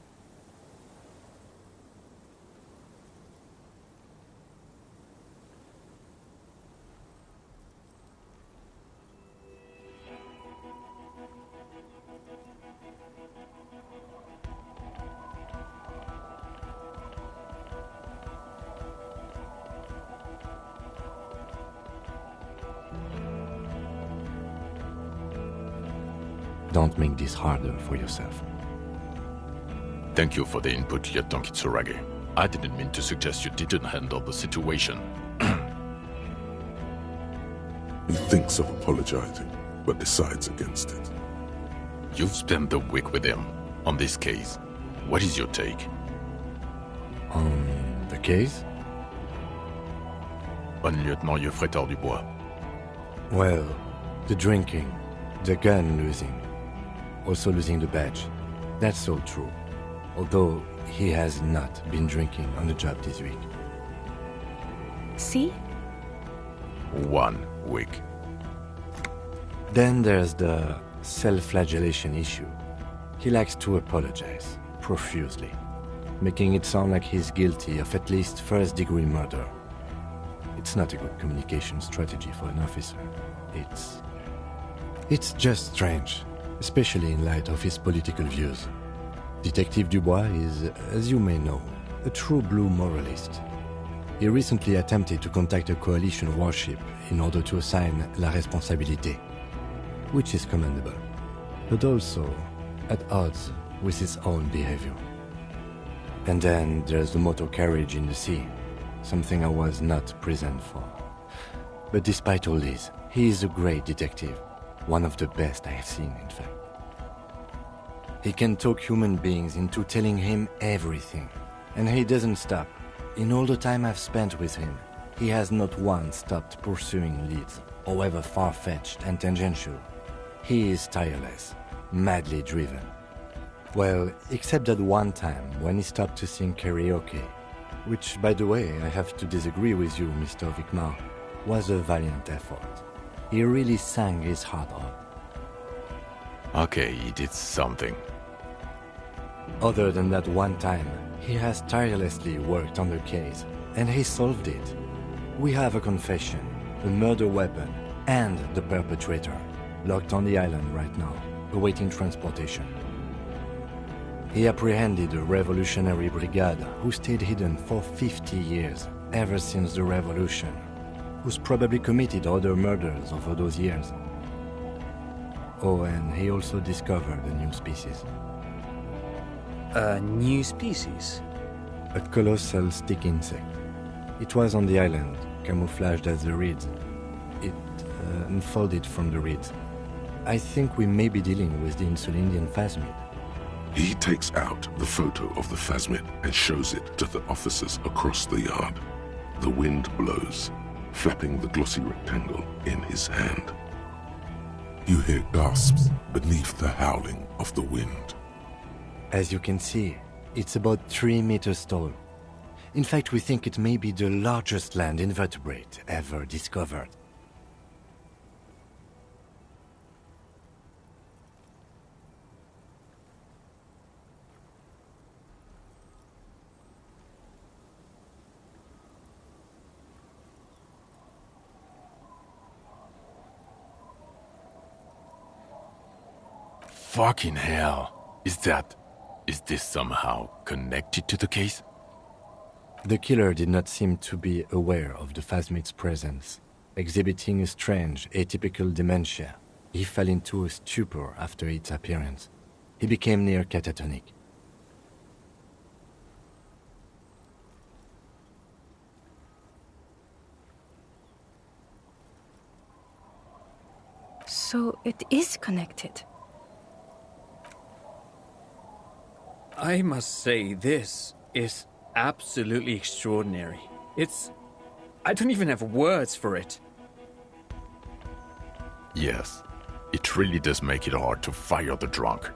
Don't make this harder for yourself. Thank you for the input, Lieutenant Kitsuragi. I didn't mean to suggest you didn't handle the situation. He thinks of apologizing, but decides against it. You've spent the week with him on this case. What is your take? On the case? On Lieutenant Geoffrey Dubois. Well, the drinking, the gun losing, also losing the badge. That's all true. Although he has not been drinking on the job this week. See? 1 week. Then there's the self-flagellation issue. He likes to apologize, profusely, making it sound like he's guilty of at least first-degree murder. It's not a good communication strategy for an officer. It's just strange, especially in light of his political views. Detective Dubois is, as you may know, a true blue moralist. He recently attempted to contact a coalition warship in order to assign la responsabilité, which is commendable, but also at odds with his own behavior. And then there's the motor carriage in the sea, something I was not present for. But despite all this, he is a great detective, one of the best I have seen, in fact. He can talk human beings into telling him everything, and he doesn't stop. In all the time I've spent with him, he has not once stopped pursuing leads, however far-fetched and tangential. He is tireless, madly driven. Well, except that one time when he stopped to sing karaoke, which, by the way, I have to disagree with you, Mr. Vicmar, was a valiant effort. He really sang his heart out. Okay, he did something. Other than that one time, he has tirelessly worked on the case, and he solved it. We have a confession, a murder weapon, and the perpetrator, locked on the island right now, awaiting transportation. He apprehended a revolutionary brigade who stayed hidden for 50 years, ever since the revolution. who's probably committed other murders over those years. Oh, and he also discovered a new species. A new species? A colossal stick insect. It was on the island, camouflaged as the reeds. It unfolded from the reeds. I think we may be dealing with the Insulindian phasmid. He takes out the photo of the phasmid and shows it to the officers across the yard. The wind blows, flapping the glossy rectangle in his hand. You hear gasps beneath the howling of the wind. As you can see, it's about 3 meters tall. In fact, we think it may be the largest land invertebrate ever discovered. Fucking hell. Is this somehow connected to the case? The killer did not seem to be aware of the phasmid's presence. Exhibiting a strange, atypical dementia, he fell into a stupor after its appearance. He became near catatonic. So it is connected. I must say, this is absolutely extraordinary. I don't even have words for it. Yes, it really does make it hard to fire the drunk.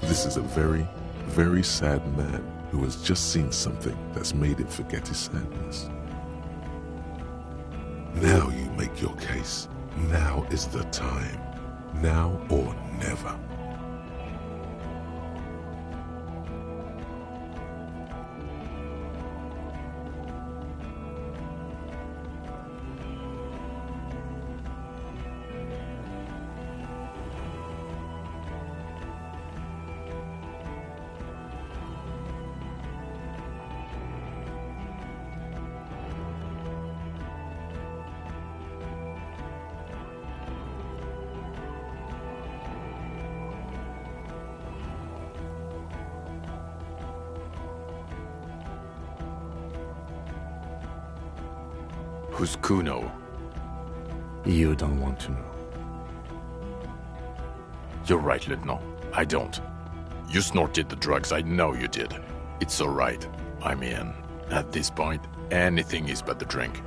This is a very, very sad man who has just seen something that's made him forget his sadness. Now you make your case. Now is the time. Now or never. Who's Kuno? You don't want to know. You're right, Lieutenant. I don't. You snorted the drugs, I know you did. It's alright. I mean, at this point, anything is but the drink.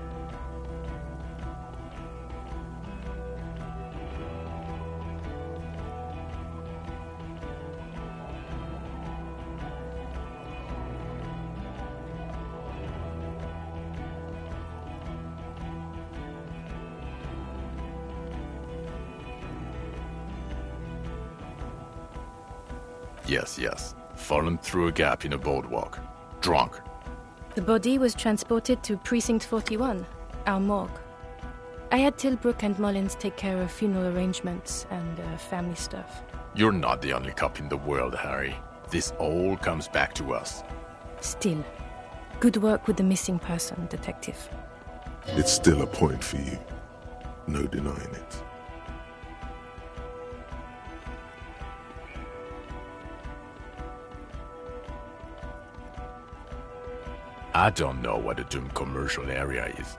Yes. Fallen through a gap in a boardwalk. Drunk. The body was transported to Precinct 41, our morgue. I had Tilbrook and Mullins take care of funeral arrangements and family stuff. You're not the only cop in the world, Harry. This all comes back to us. Still, good work with the missing person, Detective. It's still a point for you. No denying it. I don't know what a doomed commercial area is.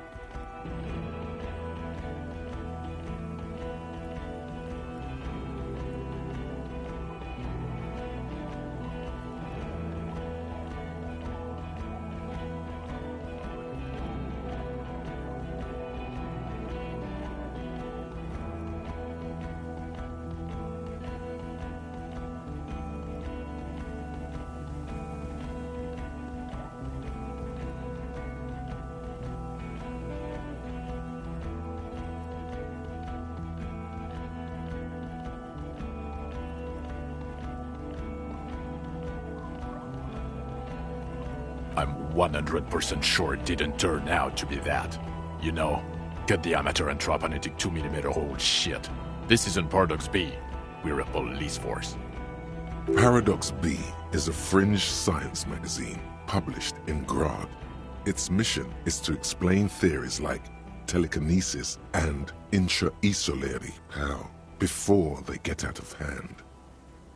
I'm 100% sure it didn't turn out to be that. You know, get the amateur anthroponetic 2mm hole shit. This isn't Paradox B. We're a police force. Paradox B is a fringe science magazine published in Grad. Its mission is to explain theories like telekinesis and intra-isolary power before they get out of hand.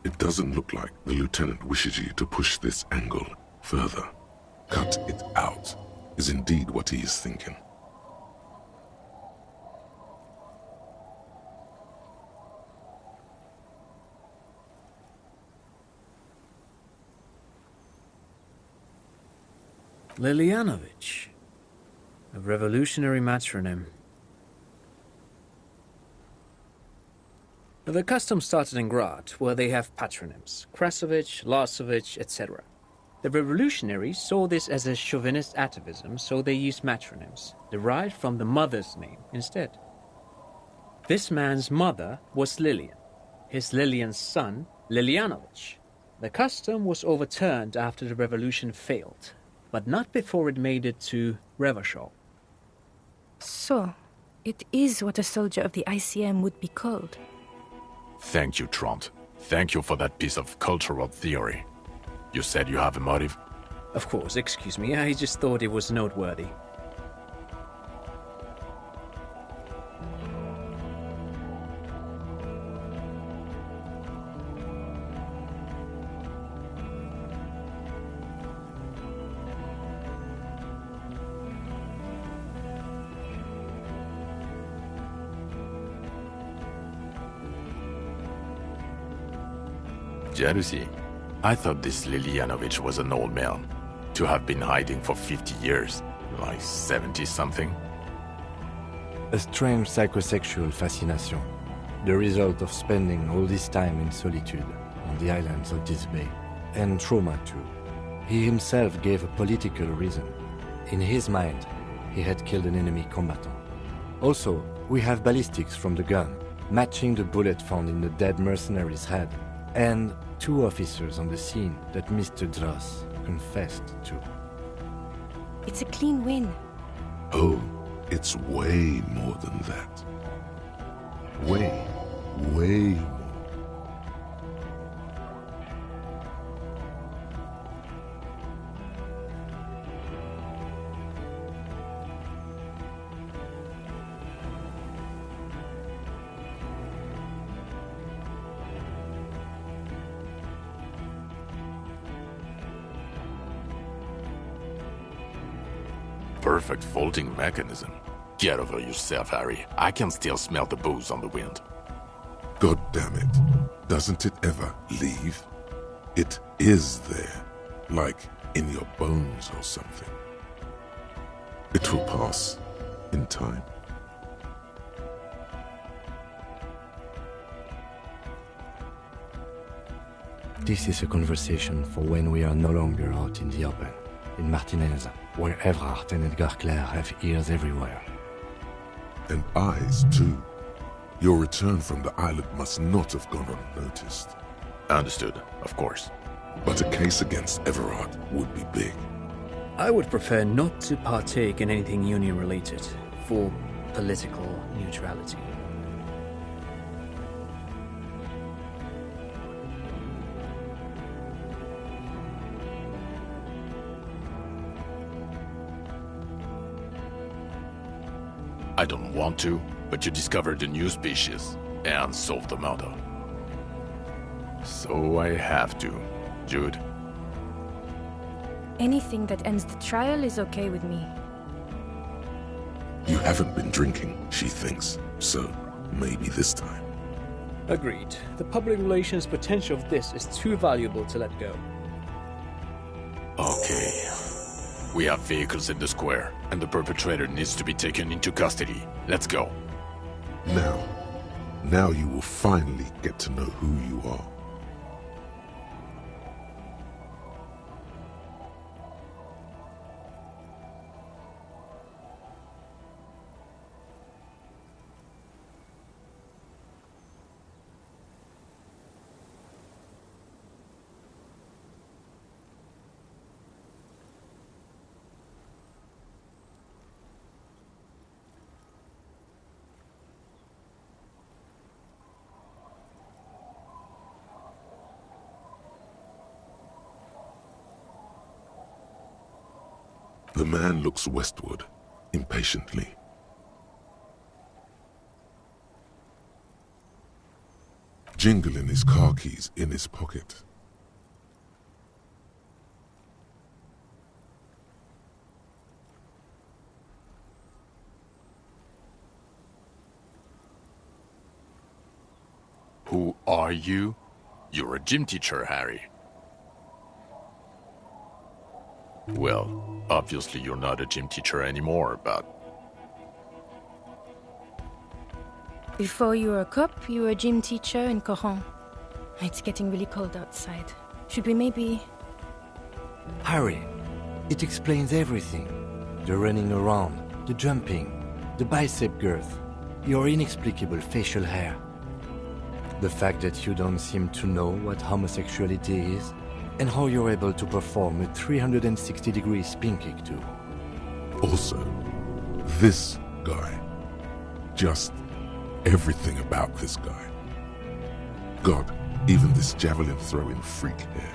It doesn't look like the Lieutenant wishes you to push this angle further. Cut it out is indeed what he is thinking. Lilianovich. A revolutionary matronym. The custom started in Grad, where they have patronyms. Krasovich, Lasovich, etc. The revolutionaries saw this as a chauvinist atavism, so they used matronyms, derived from the mother's name instead. This man's mother was Lilian. His Lilian's son, Lilianovich. The custom was overturned after the revolution failed, but not before it made it to Revachol. So, it is what a soldier of the ICM would be called. Thank you, Trond. Thank you for that piece of cultural theory. You said you have a motive? Of course, excuse me, I just thought it was noteworthy. Jealousy? I thought this Lilianovich was an old man. To have been hiding for 50 years. Like 70-something? A strange psychosexual fascination. The result of spending all this time in solitude on the islands of this bay. And trauma too. He himself gave a political reason. In his mind, he had killed an enemy combatant. Also, we have ballistics from the gun, matching the bullet found in the dead mercenary's head. And 2 officers on the scene that Mr. Dross confessed to. It's a clean win. Oh, it's way more than that. Way more. Perfect folding mechanism. Get over yourself, Harry. I can still smell the booze on the wind. God damn it. Doesn't it ever leave? It is there. Like in your bones or something. It will pass in time. This is a conversation for when we are no longer out in the open. In Martinez, where Evrard and Edgar Clare have ears everywhere. And eyes, too. Your return from the island must not have gone unnoticed. Understood, of course. But a case against Everard would be big. I would prefer not to partake in anything union-related, for political neutrality. I don't want to, but you discovered a new species and solved the murder. So I have to, Jude. Anything that ends the trial is okay with me. You haven't been drinking, she thinks, so maybe this time. Agreed. The public relations potential of this is too valuable to let go. Okay. We have vehicles in the square, and the perpetrator needs to be taken into custody. Let's go. Now you will finally get to know who you are. The man looks westward, impatiently. Jingling his car keys in his pocket. Who are you? You're a gym teacher, Harry. Well, obviously you're not a gym teacher anymore, but... Before you were a cop, you were a gym teacher in Coron. It's getting really cold outside. Should we maybe... Harry, it explains everything. The running around, the jumping, the bicep girth, your inexplicable facial hair. The fact that you don't seem to know what homosexuality is, and how you're able to perform a 360-degree spin kick too. Also, this guy. Just everything about this guy. God, even this javelin-throwing freak here.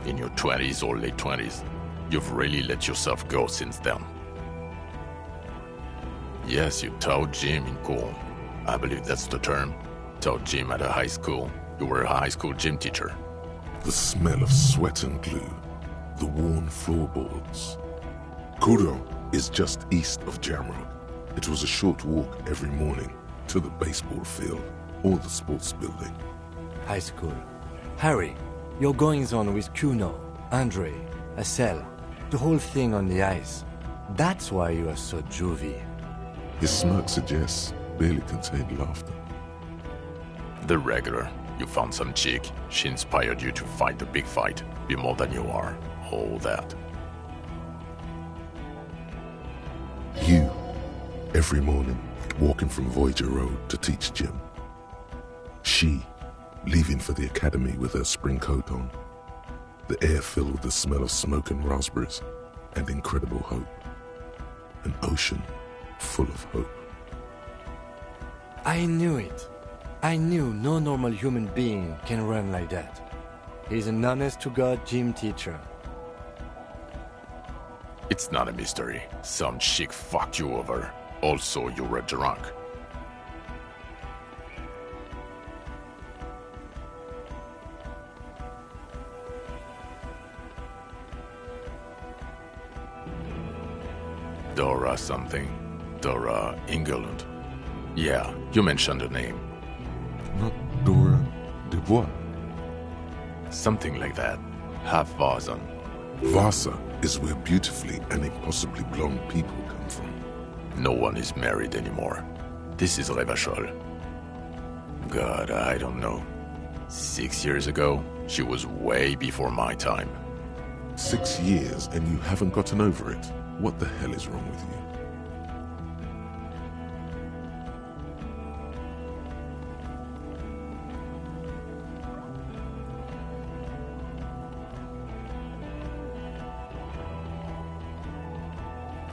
In your 20s or late 20s, you've really let yourself go since then. Yes, you taught gym in Cool. I believe that's the term. Taught gym at a high school. You were a high school gym teacher. The smell of sweat and glue. The worn floorboards. Coudon is just east of Jamrock. It was a short walk every morning to the baseball field or the sports building. High school. Harry, your goings-on with Kuno, Andre, Assel, the whole thing on the ice. That's why you are so juvie. His smirk suggests barely contained laughter. The regular. You found some chick. She inspired you to fight the big fight. Be more than you are. All that. You, every morning, walking from Voyager Road to teach gym. She, leaving for the academy with her spring coat on. The air filled with the smell of smoke and raspberries and incredible hope. An ocean full of hope. I knew it. I knew no normal human being can run like that. He's an honest-to-God gym teacher. It's not a mystery. Some chick fucked you over. Also, you were drunk. Dora something. Dora Engeland. Yeah, you mentioned her name. Not Dora Dubois. Something like that. Half Vazan. Vasa is where beautifully and impossibly blonde people come from. No one is married anymore. This is Revachol. God, I don't know. 6 years ago, she was way before my time. 6 years and you haven't gotten over it. What the hell is wrong with you?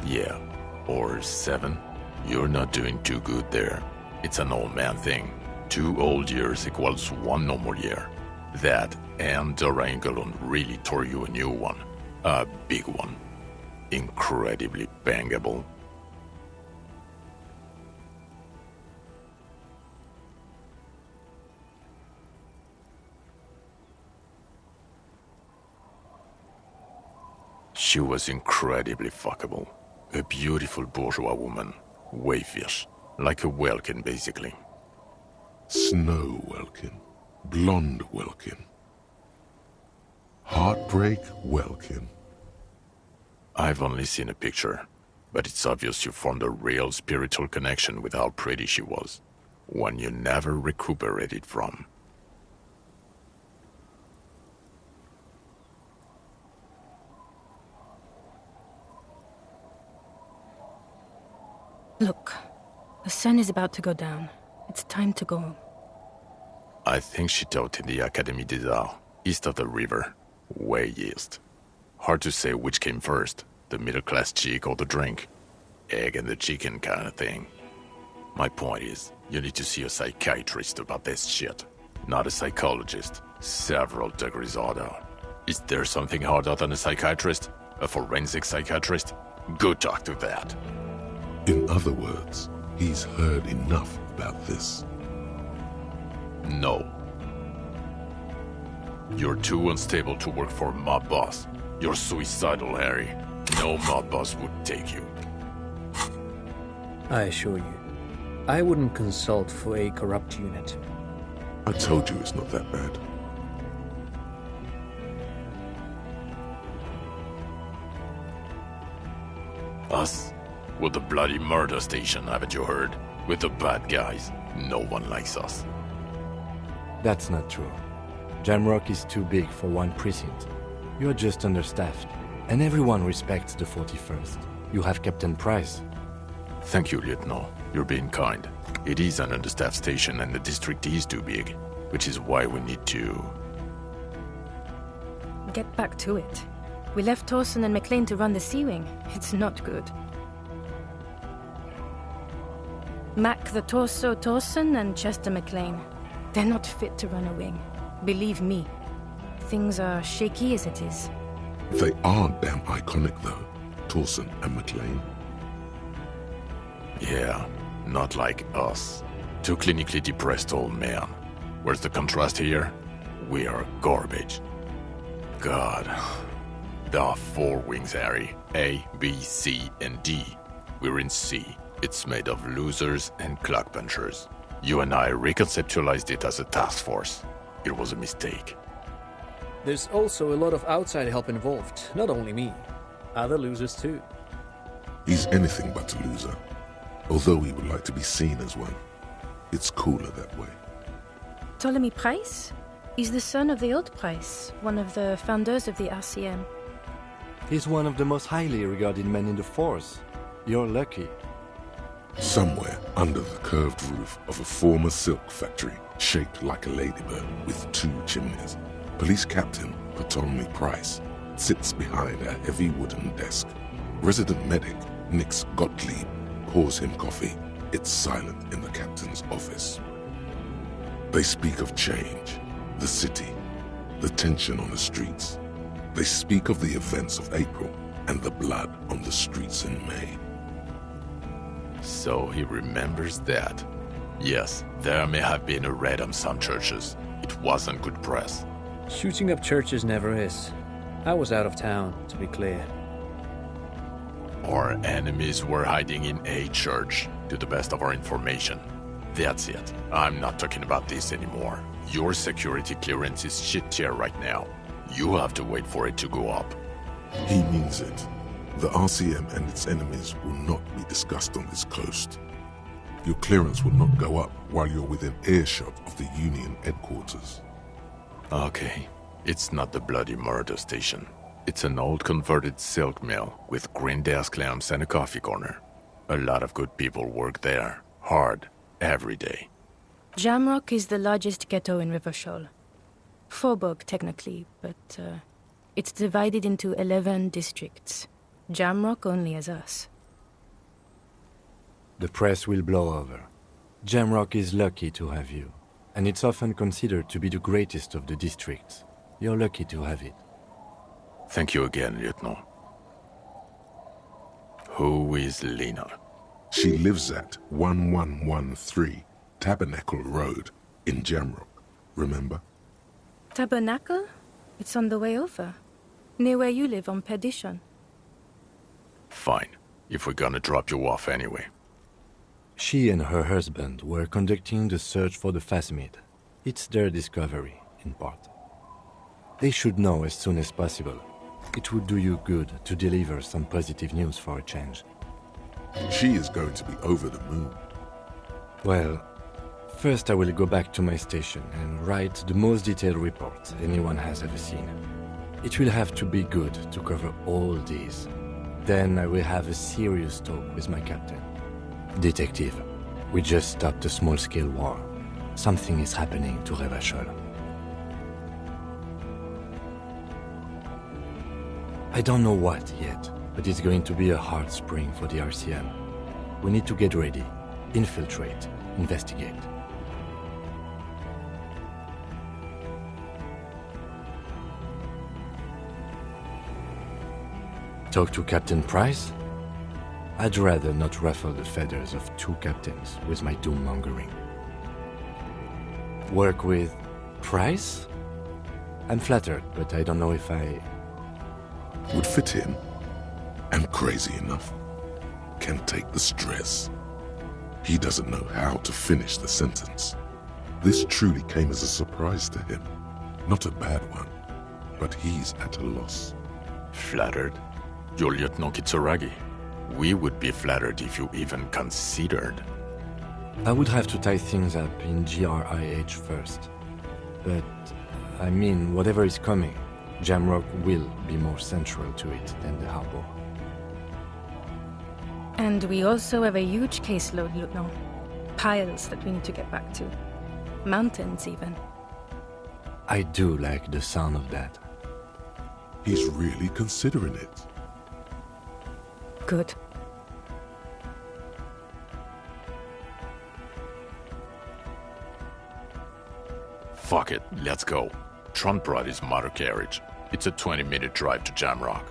Yeah, or 7. You're not doing too good there. It's an old man thing. 2 old years equals 1 normal year. That and Dora Engelund really tore you a new one. A big one. Incredibly bangable. She was incredibly fuckable. A beautiful bourgeois woman. Wayfish. Like a Welkin, basically. Snow Welkin. Blonde Welkin. Heartbreak Welkin. I've only seen a picture, but it's obvious you formed a real spiritual connection with how pretty she was. One you never recuperated from. Look, the sun is about to go down. It's time to go. I think she taught in the Académie des Arts, east of the river. Way east. Hard to say which came first, the middle-class chick or the drink. Egg and the chicken kind of thing. My point is, you need to see a psychiatrist about this shit. Not a psychologist. Several degrees harder. Is there something harder than a psychiatrist? A forensic psychiatrist? Go talk to that. In other words, he's heard enough about this. No. You're too unstable to work for mob boss. You're suicidal, Harry. No mob boss would take you. I assure you, I wouldn't consult for a corrupt unit. I told you it's not that bad. Us? We're the bloody murder station, haven't you heard? We're the bad guys. No one likes us. That's not true. Jamrock is too big for one precinct. You're just understaffed, and everyone respects the 41st. You have Captain Price. Thank you, Lieutenant. You're being kind. It is an understaffed station and the district is too big, which is why we need to... Get back to it. We left Torsen and McLean to run the Sea Wing. It's not good. Mac the Torso Torsen and Chester McLean. They're not fit to run a wing. Believe me. Things are shaky as it is. They are damn iconic though, Torsen and McLean. Yeah, not like us. Two clinically depressed old men. Where's the contrast here? We are garbage. God. There are 4 wings, Harry. A, B, C, and D. We're in C. It's made of losers and clock punchers. You and I reconceptualized it as a task force. It was a mistake. There's also a lot of outside help involved, not only me. Other losers too. He's anything but a loser, although he would like to be seen as one. It's cooler that way. Ptolemy Price? He's the son of the old Price, one of the founders of the RCM. He's one of the most highly regarded men in the force. You're lucky. Somewhere under the curved roof of a former silk factory, shaped like a ladybird with 2 chimneys, Police Captain Ptolemy Price sits behind a heavy wooden desk. Resident medic Nix Gottlieb pours him coffee. It's silent in the captain's office. They speak of change, the city, the tension on the streets. They speak of the events of April and the blood on the streets in May. So he remembers that. Yes, there may have been a raid on some churches. It wasn't good press. Shooting up churches never is. I was out of town, to be clear. Our enemies were hiding in a church, to the best of our information. That's it. I'm not talking about this anymore. Your security clearance is shit tier right now. You have to wait for it to go up. He means it. The RCM and its enemies will not be discussed on this coast. Your clearance will not go up while you're within earshot of the Union headquarters. Okay, it's not the bloody murder station. It's an old converted silk mill with green desk lamps and a coffee corner. A lot of good people work there, hard, every day. Jamrock is the largest ghetto in Rivershoal. Faubourg, technically, but it's divided into 11 districts. Jamrock only has us. The press will blow over. Jamrock is lucky to have you, and it's often considered to be the greatest of the districts. You're lucky to have it. Thank you again, Lieutenant. Who is Lena? She lives at 1113 Tabernacle Road in Jamrock, remember? Tabernacle? It's on the way over. Near where you live on Perdition. Fine, if we're gonna drop you off anyway. She and her husband were conducting the search for the Phasmid. It's their discovery, in part. They should know as soon as possible. It would do you good to deliver some positive news for a change. She is going to be over the moon. Well, first I will go back to my station and write the most detailed report anyone has ever seen. It will have to be good to cover all these. Then I will have a serious talk with my captain. Detective, we just stopped a small-scale war. Something is happening to Revachol. I don't know what yet, but it's going to be a hard spring for the RCM. We need to get ready, infiltrate, investigate. Talk to Captain Price? I'd rather not ruffle the feathers of two captains with my doom-mongering. Work with Price? I'm flattered, but I don't know if I... Would fit in. And crazy enough. Can take the stress. He doesn't know how to finish the sentence. This truly came as a surprise to him. Not a bad one, but he's at a loss. Flattered? You're Lieutenant Kitsuragi. We would be flattered if you even considered. I would have to tie things up in GRIH first. But, I mean, whatever is coming, Jamrock will be more central to it than the harbor. And we also have a huge caseload, Lieutenant. Piles that we need to get back to. Mountains, even. I do like the sound of that. He's really considering it. Good. Fuck it, let's go. Tron brought his motor carriage. It's a 20-minute drive to Jamrock.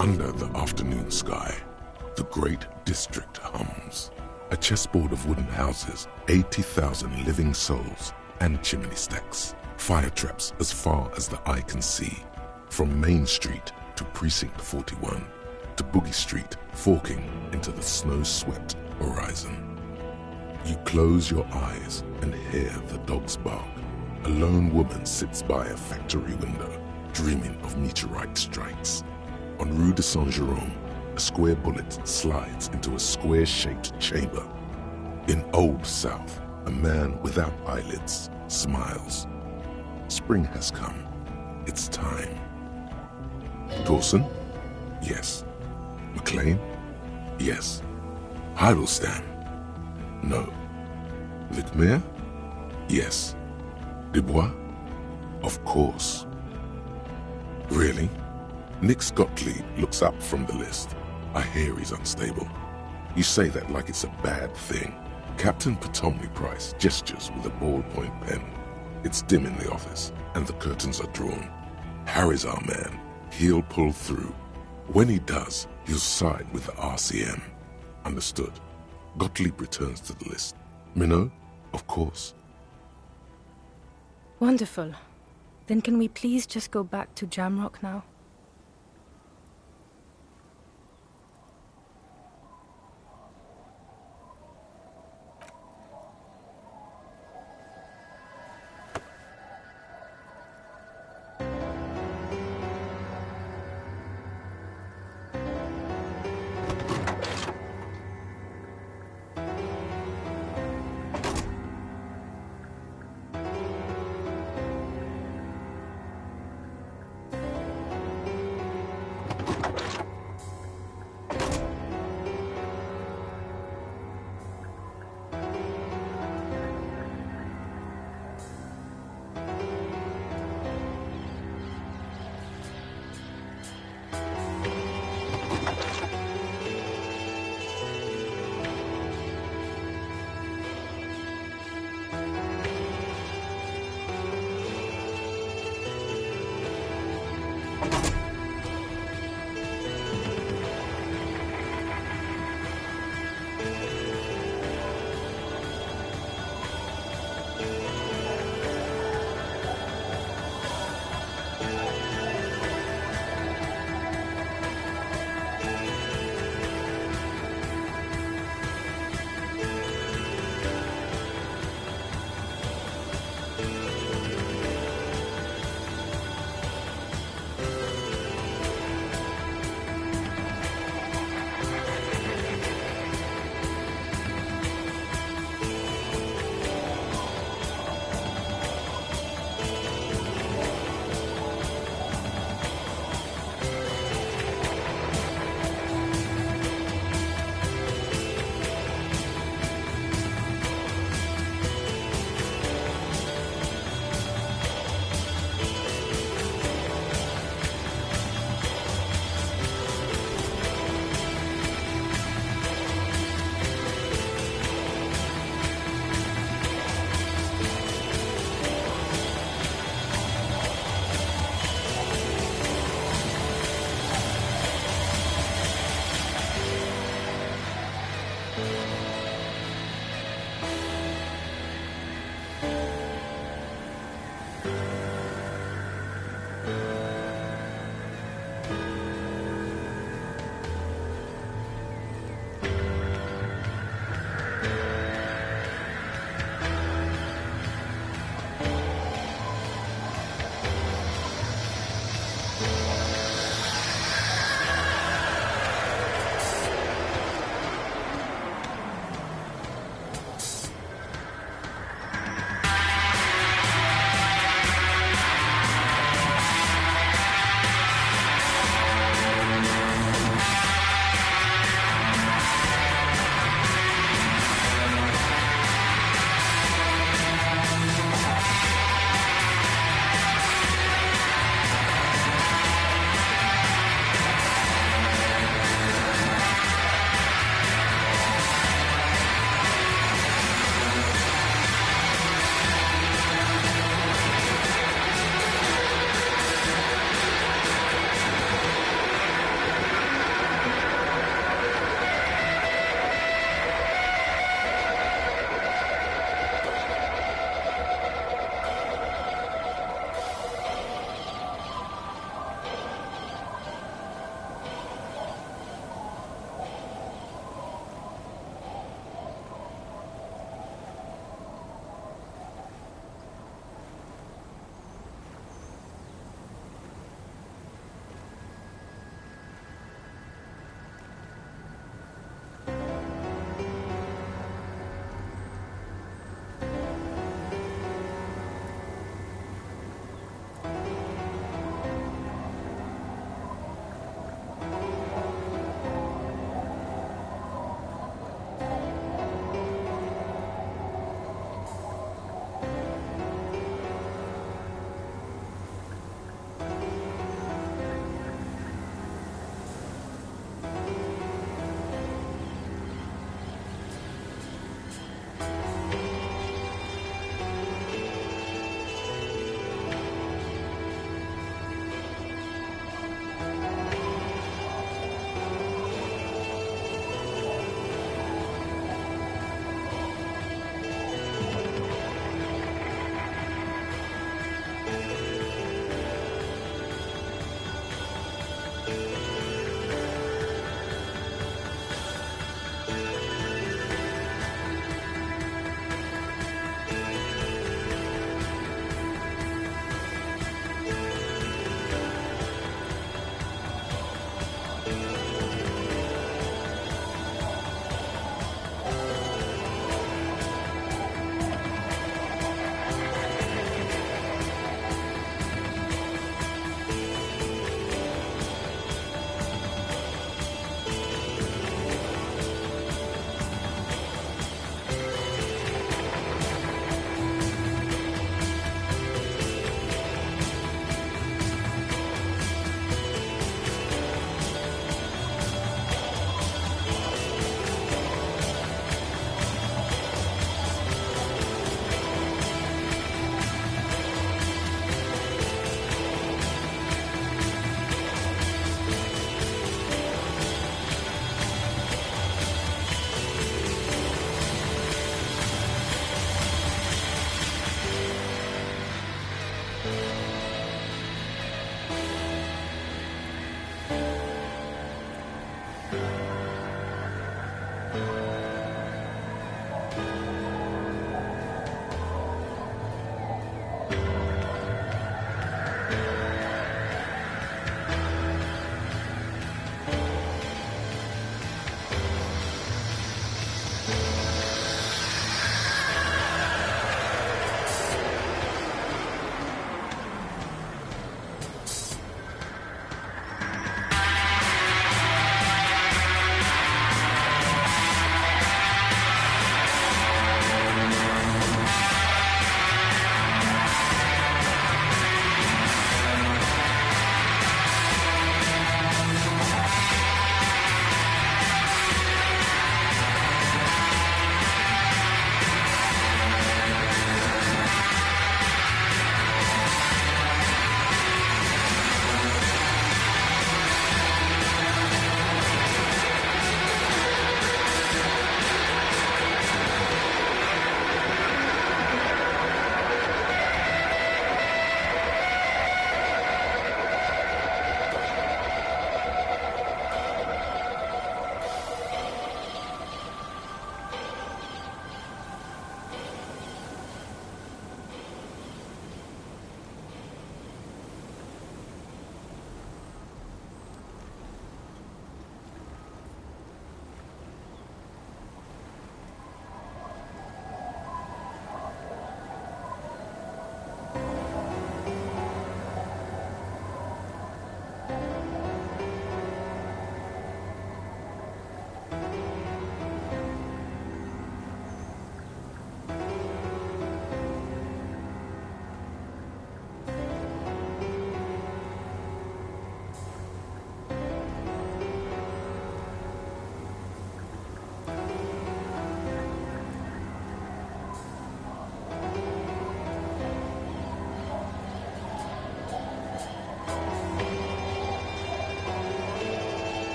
Under the afternoon sky, the great district hums. A chessboard of wooden houses, 80,000 living souls, and chimney stacks. Fire traps as far as the eye can see. From Main Street to Precinct 41, to Boogie Street, forking into the snow-swept horizon. You close your eyes and hear the dogs bark. A lone woman sits by a factory window, dreaming of meteorite strikes. On Rue de Saint-Jérôme, a square bullet slides into a square-shaped chamber. In Old South, a man without eyelids smiles. Spring has come. It's time. Dawson? Yes. McLean? Yes. Heidelstein? No. Vicmere? Yes. Dubois? Of course. Really? Nix Gottlieb looks up from the list. I hear he's unstable. You say that like it's a bad thing. Captain Ptolemy Price gestures with a ballpoint pen. It's dim in the office, and the curtains are drawn. Harry's our man. He'll pull through. When he does, he'll side with the RCM. Understood. Gottlieb returns to the list. Minot? Of course. Wonderful. Then can we please just go back to Jamrock now?